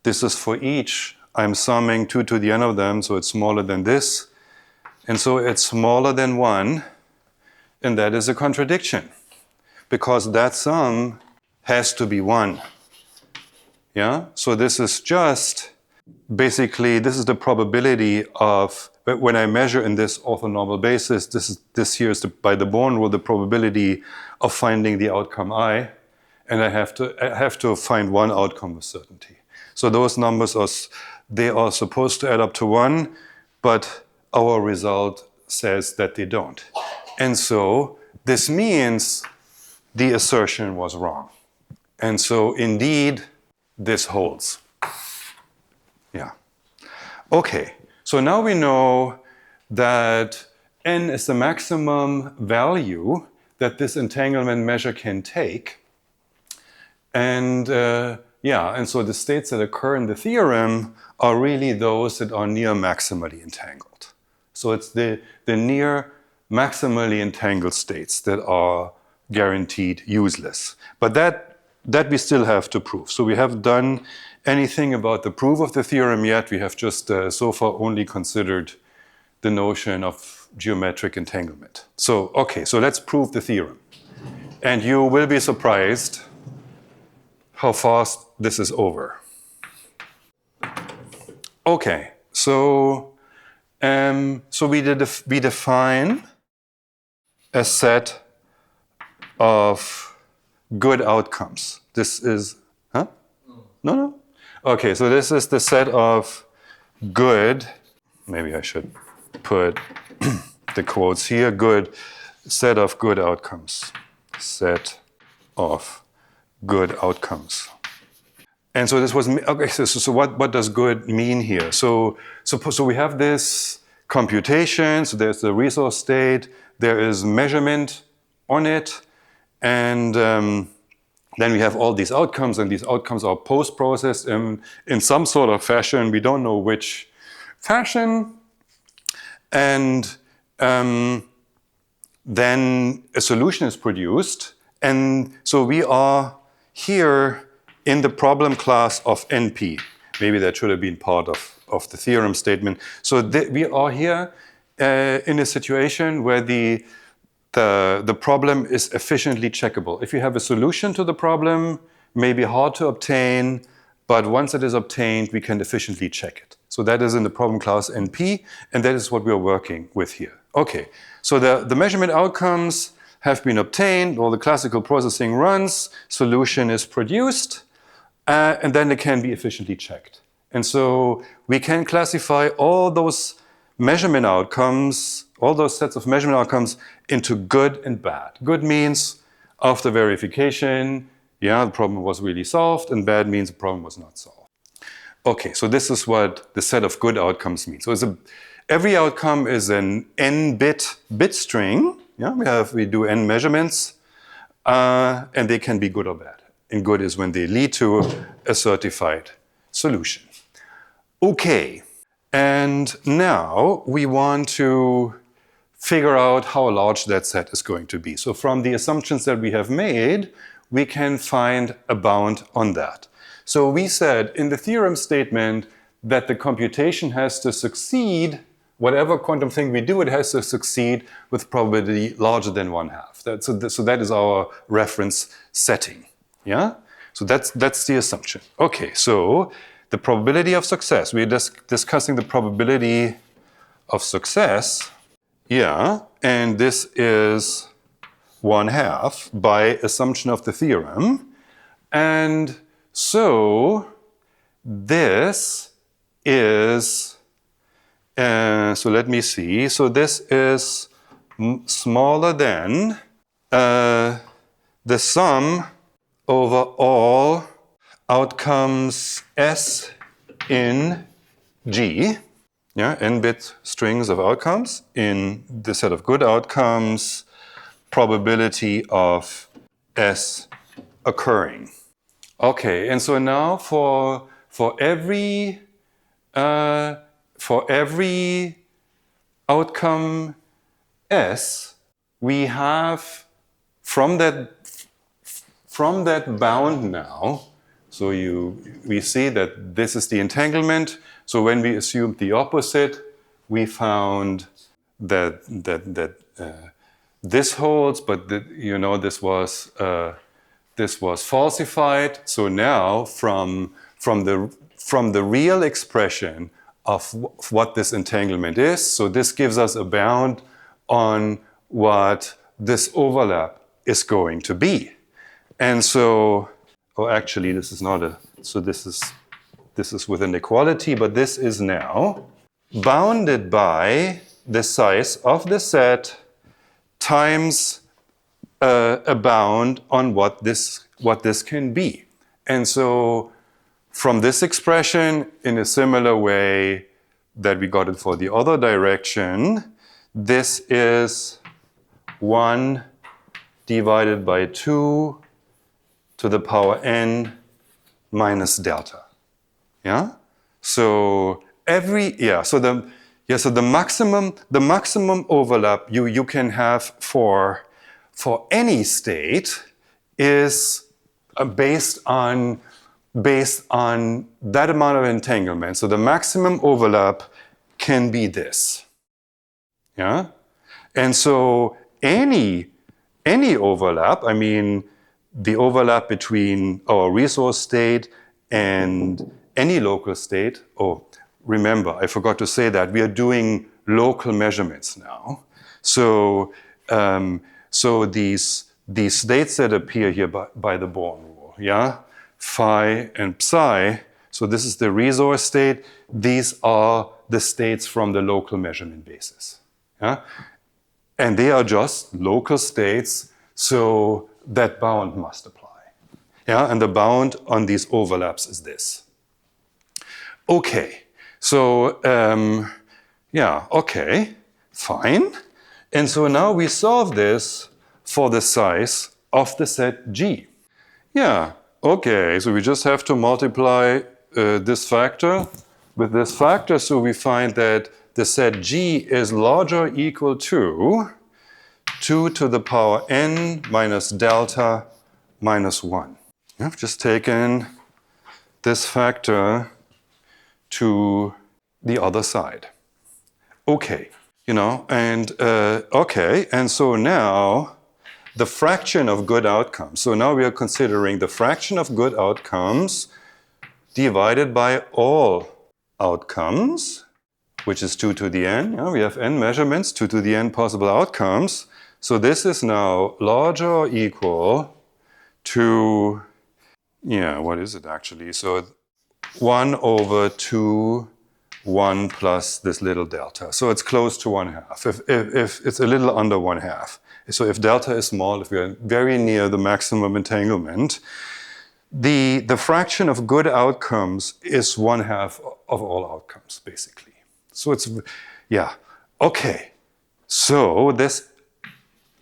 This is for each. I'm summing 2 to the n of them, so it's smaller than this. And so it's smaller than 1, and that is a contradiction, because that sum has to be 1. Yeah? So this is just, basically, this is the probability of, when I measure in this orthonormal basis, this here is by the Born rule, the probability of finding the outcome I, and I have to find one outcome with certainty. So those numbers they are supposed to add up to 1, but our result says that they don't. And so this means the assertion was wrong. And so indeed, this holds. Yeah. Okay, so now we know that n is the maximum value that this entanglement measure can take. And and so the states that occur in the theorem are really those that are near maximally entangled. So it's the near maximally entangled states that are guaranteed useless. But that we still have to prove. So we haven't done anything about the proof of the theorem yet. We have just so far only considered the notion of geometric entanglement. So, okay, so let's prove the theorem. And you will be surprised how fast this is over. Okay, so we define a set of good outcomes. This is, No? Okay, so this is the set of good, maybe I should put the quotes here, good, set of good outcomes. Set of good outcomes. And so this was, okay, so what does good mean here? So we have this computation, so there's the resource state, there is measurement on it, and then we have all these outcomes, and these outcomes are post-processed in some sort of fashion. We don't know which fashion. And then a solution is produced. And so we are here in the problem class of NP. Maybe that should have been part of the theorem statement. So we are here in a situation where the problem is efficiently checkable. If you have a solution to the problem, may be hard to obtain, but once it is obtained, we can efficiently check it. So that is in the problem class NP, and that is what we are working with here. Okay, so the measurement outcomes have been obtained, all the classical processing runs, solution is produced, and then it can be efficiently checked. And so we can classify all those measurement outcomes, all those sets of measurement outcomes into good and bad. Good means after verification, the problem was really solved, and bad means the problem was not solved. Okay, so this is what the set of good outcomes means. So every outcome is an n-bit string. We do n measurements, and they can be good or bad. And good is when they lead to a certified solution. Okay, and now we want to figure out how large that set is going to be. So from the assumptions that we have made, we can find a bound on that. So we said in the theorem statement that the computation has to succeed, whatever quantum thing we do, it has to succeed with probability larger than 1/2. So that is our reference setting. Yeah? So that's the assumption. Okay, so the probability of success, we're discussing the probability of success. Yeah, and this is 1/2 by assumption of the theorem. And so this is, so let me see, so this is smaller than the sum over all outcomes S in G. N-bit strings of outcomes in the set of good outcomes, probability of S occurring. Okay, and so now for every outcome S, we have from that bound now. So we see that this is the entanglement. So when we assumed the opposite, we found this holds, but this was falsified. So now from the real expression of what this entanglement is, so this gives us a bound on what this overlap is going to be. And so, oh, actually, this is not so this is with an equality, but this is now bounded by the size of the set times a bound on what this can be. And so from this expression, in a similar way that we got it for the other direction, this is 1 divided by 2 to the power n minus delta. Yeah? So the maximum overlap you can have for any state is based on that amount of entanglement. So the maximum overlap can be this. Yeah? And so any overlap, I mean, the overlap between our resource state and any local state, oh, remember, I forgot to say that we are doing local measurements now. So these states that appear here by the Born rule, yeah, phi and psi. So this is the resource state. These are the states from the local measurement basis, yeah, and they are just local states. So that bound must apply, yeah, and the bound on these overlaps is this. Okay. So, yeah, okay, fine. And so now we solve this for the size of the set G. Yeah, okay, so we just have to multiply this factor with this factor. So we find that the set G is larger or equal to 2 to the power n minus delta minus 1. I've just taken this factor to the other side. Okay, okay, and so now the fraction of good outcomes. So now we are considering the fraction of good outcomes divided by all outcomes, which is 2 to the n. Yeah, we have n measurements, 2 to the n possible outcomes. So this is now larger or equal to, yeah, what is it actually? So 1 over 2, 1 plus this little delta. So it's close to 1/2. If it's a little under 1/2. So if delta is small, if we are very near the maximum entanglement, the fraction of good outcomes is 1/2 of all outcomes, basically. So it's, yeah, okay. So this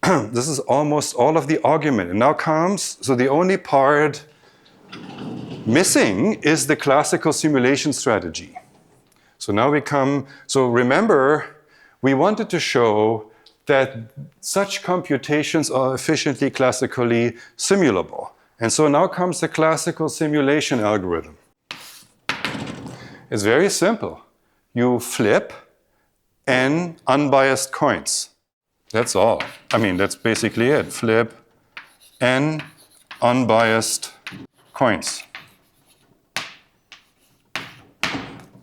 is almost all of the argument. And now comes, so the only part missing is the classical simulation strategy. So now we come, so remember, we wanted to show that such computations are efficiently classically simulable. And so now comes the classical simulation algorithm. It's very simple. You flip n unbiased coins. That's all. I mean, that's basically it. Flip n unbiased coins.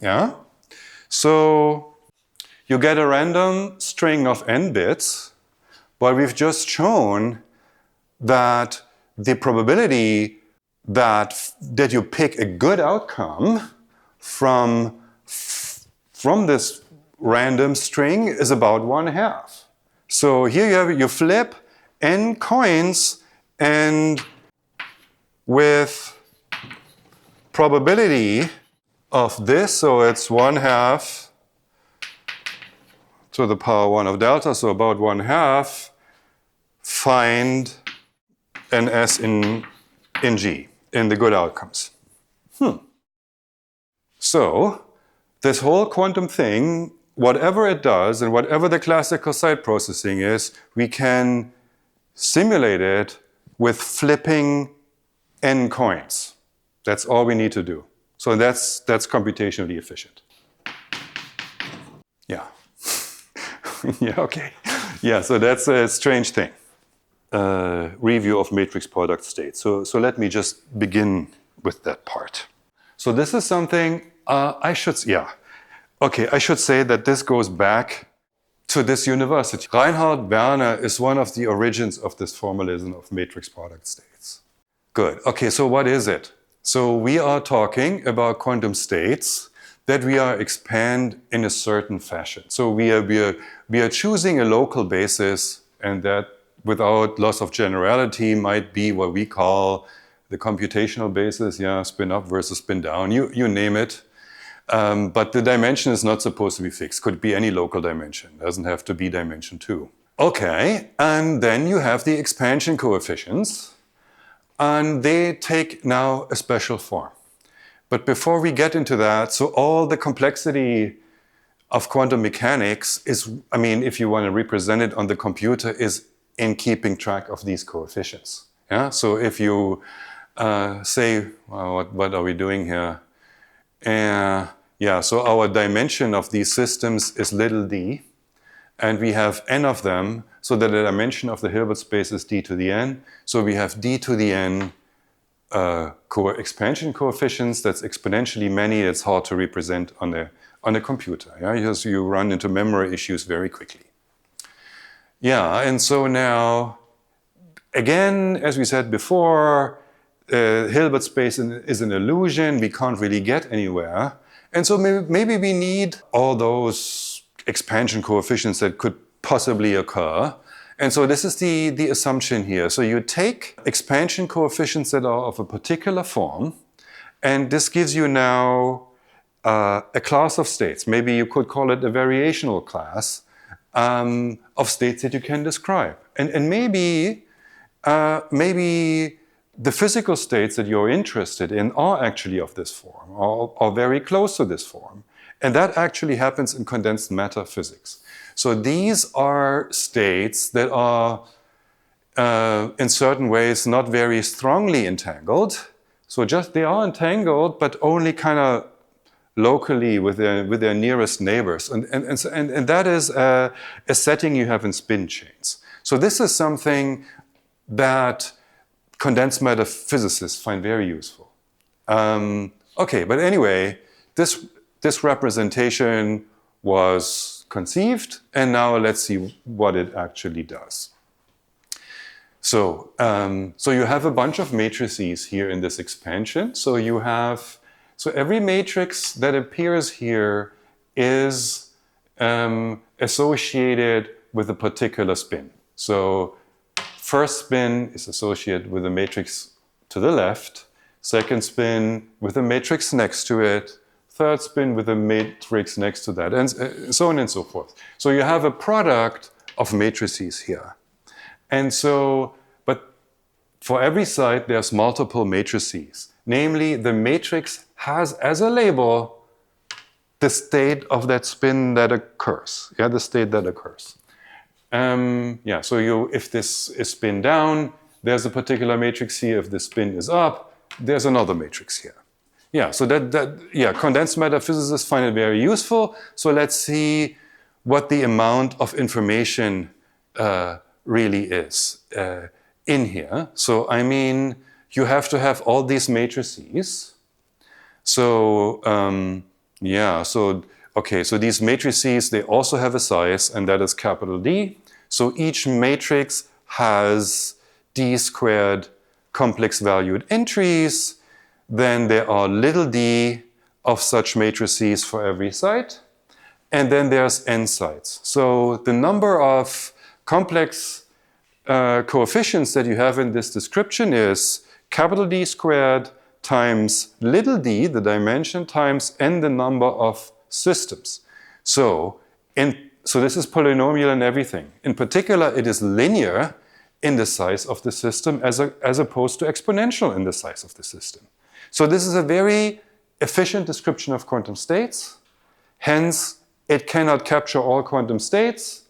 Yeah? So you get a random string of n bits, but we've just shown that the probability that you pick a good outcome from this random string is about 1/2. So here you flip n coins, and with probability of this, so it's 1/2 to the power 1 of delta, so about 1/2, find an S in G, in the good outcomes. So this whole quantum thing, whatever it does and whatever the classical site processing is, we can simulate it with flipping n coins. That's all we need to do. So that's computationally efficient. Yeah. Yeah, okay. Yeah, so that's a strange thing. Review of matrix product states. So let me just begin with that part. So this is something I should say that this goes back to this university. Reinhard Werner is one of the origins of this formalism of matrix product states. Good. Okay, so what is it? So we are talking about quantum states that we are expand in a certain fashion. So we are choosing a local basis, and that without loss of generality might be what we call the computational basis, spin up versus spin down, you name it. But the dimension is not supposed to be fixed. Could be any local dimension. Doesn't have to be dimension 2. Okay, and then you have the expansion coefficients, and they take now a special form. But before we get into that, so all the complexity of quantum mechanics is, if you want to represent it on the computer, is in keeping track of these coefficients. Yeah. So if you say, well, what are we doing here? So our dimension of these systems is little d, and we have n of them, so that the dimension of the Hilbert space is d to the n. So we have d to the n expansion coefficients. That's exponentially many. It's hard to represent on a computer, because you run into memory issues very quickly. And so now, again, as we said before, Hilbert space is an illusion. We can't really get anywhere. And so maybe we need all those expansion coefficients that could possibly occur. And so this is the assumption here. So you take expansion coefficients that are of a particular form, and this gives you now a class of states. Maybe you could call it a variational class of states that you can describe. And maybe the physical states that you're interested in are actually of this form, or very close to this form. And that actually happens in condensed matter physics. So these are states that are, in certain ways, not very strongly entangled. So they are entangled, but only kind of locally with their nearest neighbors. And that is a setting you have in spin chains. So this is something that condensed matter physicists find very useful. But anyway, this representation was conceived, and now let's see what it actually does. So you have a bunch of matrices here in this expansion. So every matrix that appears here is associated with a particular spin. So first spin is associated with a matrix to the left, second spin with a matrix next to it, third spin with a matrix next to that, and so on and so forth. So you have a product of matrices here. And so, but for every site, there's multiple matrices. Namely, the matrix has as a label the state of that spin that occurs. The state that occurs. So if this is spin down, there's a particular matrix here. If the spin is up, there's another matrix here. So condensed matter physicists find it very useful. So let's see what the amount of information really is in here. So you have to have all these matrices. So so these matrices, they also have a size, and that is capital D. So each matrix has d squared complex valued entries. Then there are little d of such matrices for every site. And then there's n sites. So the number of complex coefficients that you have in this description is capital D squared times little d, the dimension, times n, the number of systems. So this is polynomial in everything. In particular, it is linear in the size of the system as opposed to exponential in the size of the system. So this is a very efficient description of quantum states. Hence, it cannot capture all quantum states,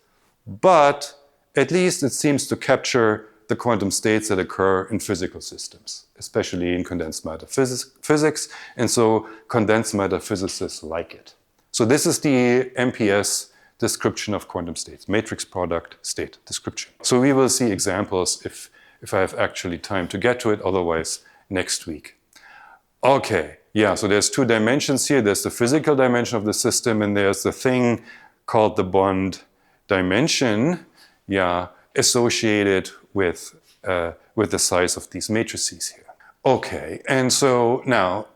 but at least it seems to capture the quantum states that occur in physical systems, especially in condensed matter physics. And so condensed matter physicists like it. So this is the MPS description of quantum states, matrix product state description. So we will see examples if I have actually time to get to it, otherwise next week. Okay, yeah, so there's two dimensions here. There's the physical dimension of the system, and there's the thing called the bond dimension, yeah, associated with the size of these matrices here. Okay, and so now,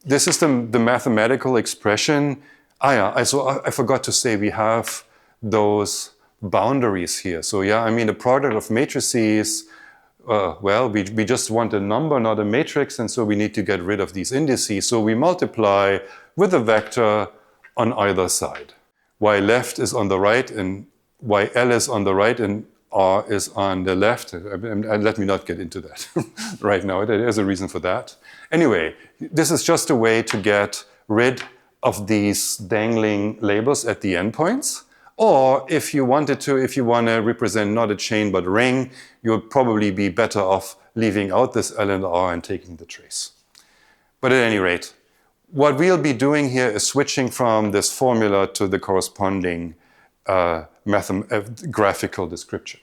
this is the mathematical expression. I forgot to say we have those boundaries here. So yeah, I mean the product of matrices, well, we just want a number, not a matrix, and so we need to get rid of these indices. So we multiply with a vector on either side. Y left is on the right, and YL is on the right, and R is on the left. Let me not get into that right now. There is a reason for that. Anyway, this is just a way to get rid of these dangling labels at the endpoints. Or if you want to represent not a chain but a ring, you'll probably be better off leaving out this L and R and taking the trace. But at any rate, what we'll be doing here is switching from this formula to the corresponding graphical description.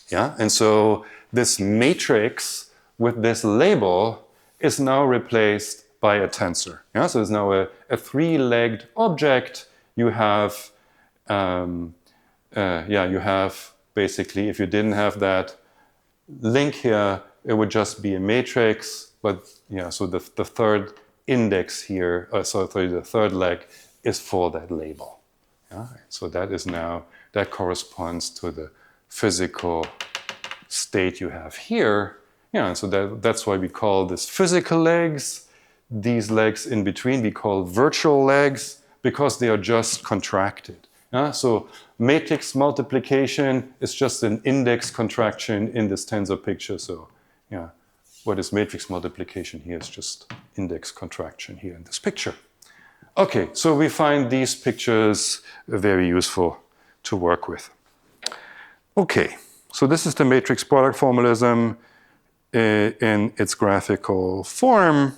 Yeah, and so this matrix with this label is now replaced by a tensor. Yeah, so it's now a three-legged object. You have, you have basically, if you didn't have that link here, it would just be a matrix. But yeah, so the third index here, the third leg is for that label. Yeah? So that is now, that corresponds to the physical state you have here. Yeah, and so that's why we call this physical legs. These legs in between we call virtual legs because they are just contracted. Yeah? So matrix multiplication is just an index contraction in this tensor picture. So yeah, what is matrix multiplication here is just index contraction here in this picture. Okay, so we find these pictures very useful to work with. Okay, so this is the matrix product formalism in its graphical form.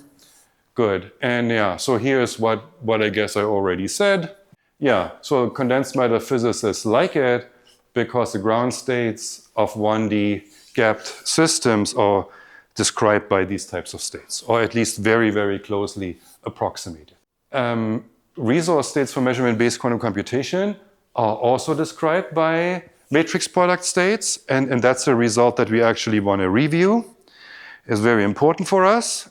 Good, and yeah, so here's what I guess I already said. Yeah, so condensed matter physicists like it because the ground states of 1D gapped systems are described by these types of states, or at least very, very closely approximated. Resource states for measurement-based quantum computation are also described by matrix product states, and that's a result that we actually want to review. It's very important for us.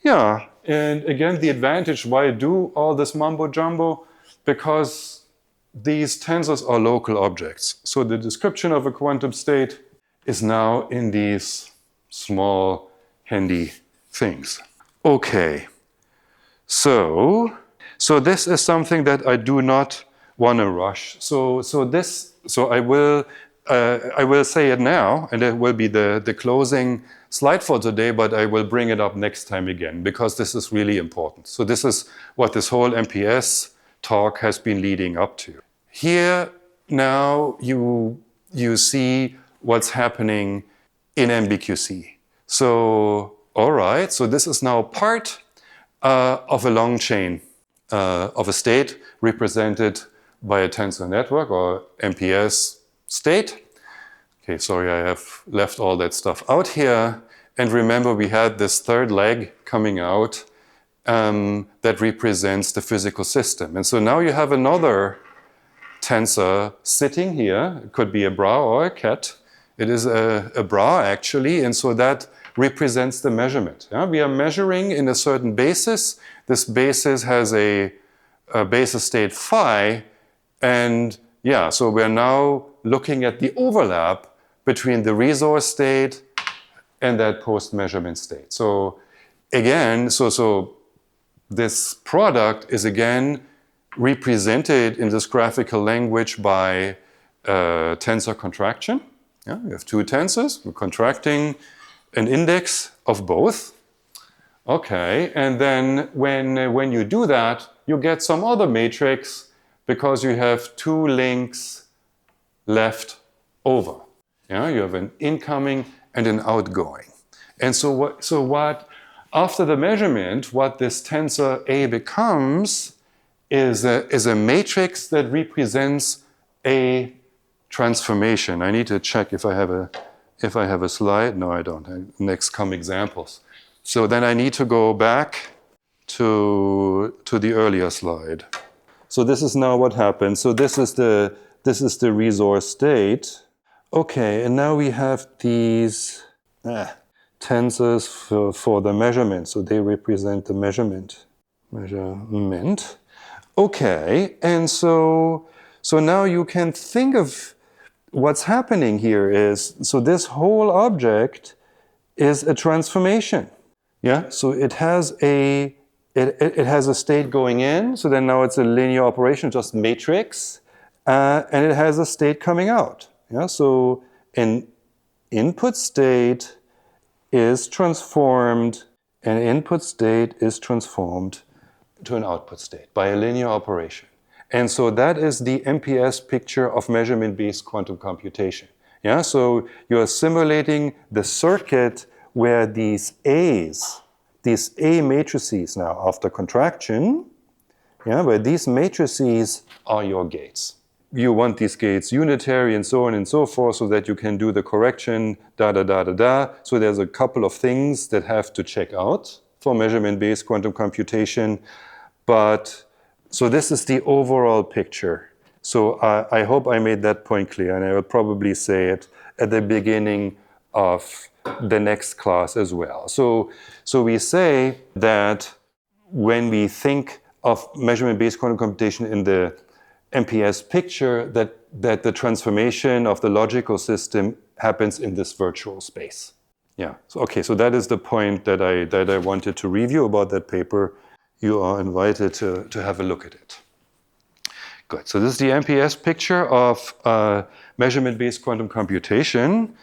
Yeah, and again, the advantage, why do all this mumbo-jumbo? Because these tensors are local objects. So the description of a quantum state is now in these small, handy things. Okay, so this is something that I do not want to rush. So I will say it now, and it will be the closing slide for today, but I will bring it up next time again, because this is really important. So this is what this whole MPS talk has been leading up to. Here now you see what's happening in MBQC. So, all right, so this is now part of a long chain of a state represented by a tensor network or MPS state. Okay, sorry, I have left all that stuff out here. And remember, we had this third leg coming out that represents the physical system. And so now you have another tensor sitting here. It could be a bra or a cat. It is a bra, actually, and so that represents the measurement. Yeah? We are measuring in a certain basis. This basis has a basis state phi, and yeah, so we're now looking at the overlap between the resource state and that post-measurement state. So again, so this product is again represented in this graphical language by tensor contraction. Yeah, we have two tensors, we're contracting an index of both. Okay, and then when you do that, you get some other matrix because you have two links left over. Yeah, you have an incoming and an outgoing. And so what after the measurement, what this tensor A becomes is a matrix that represents a transformation. I need to check if I have a slide. No, I don't. Next come examples. So then I need to go back to the earlier slide. So this is now what happens. So this is the resource state. Okay, and now we have these tensors for the measurement. So they represent the measurement. Okay, and so now you can think of what's happening here is, so this whole object is a transformation. Yeah, so it has a state going in, so then now it's a linear operation, just matrix, and it has a state coming out. Yeah, so an input state is transformed, an input state is transformed to an output state by a linear operation. And so that is the MPS picture of measurement-based quantum computation. Yeah, so you're simulating the circuit where these A's, these A matrices now after contraction, yeah, where these matrices are your gates. You want these gates unitary and so on and so forth so that you can do the correction, So there's a couple of things that have to check out for measurement-based quantum computation. But so this is the overall picture. So I hope I made that point clear, and I will probably say it at the beginning of the next class as well. So we say that when we think of measurement-based quantum computation in the MPS picture, that the transformation of the logical system happens in this virtual space. Yeah. So, okay. So that is the point that I wanted to review about that paper. You are invited to have a look at it. Good. So this is the MPS picture of measurement-based quantum computation.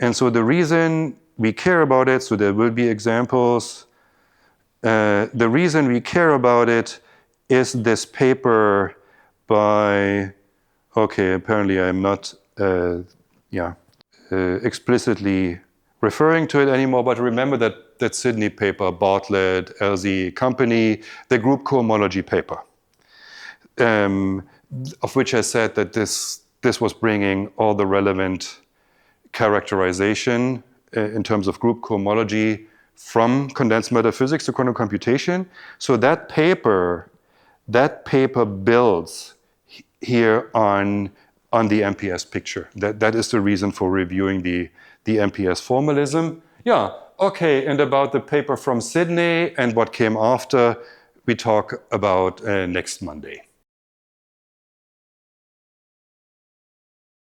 And so the reason we care about it, so there will be examples. The reason we care about it is this paper by, okay, apparently I'm not explicitly referring to it anymore, but remember that Sydney paper, Bartlett, LZ company, the group cohomology paper, of which I said that this was bringing all the relevant characterization in terms of group cohomology from condensed matter physics to quantum computation. So that paper builds here on the MPS picture. That is the reason for reviewing the MPS formalism. Yeah, okay, and about the paper from Sydney and what came after, we talk about next Monday.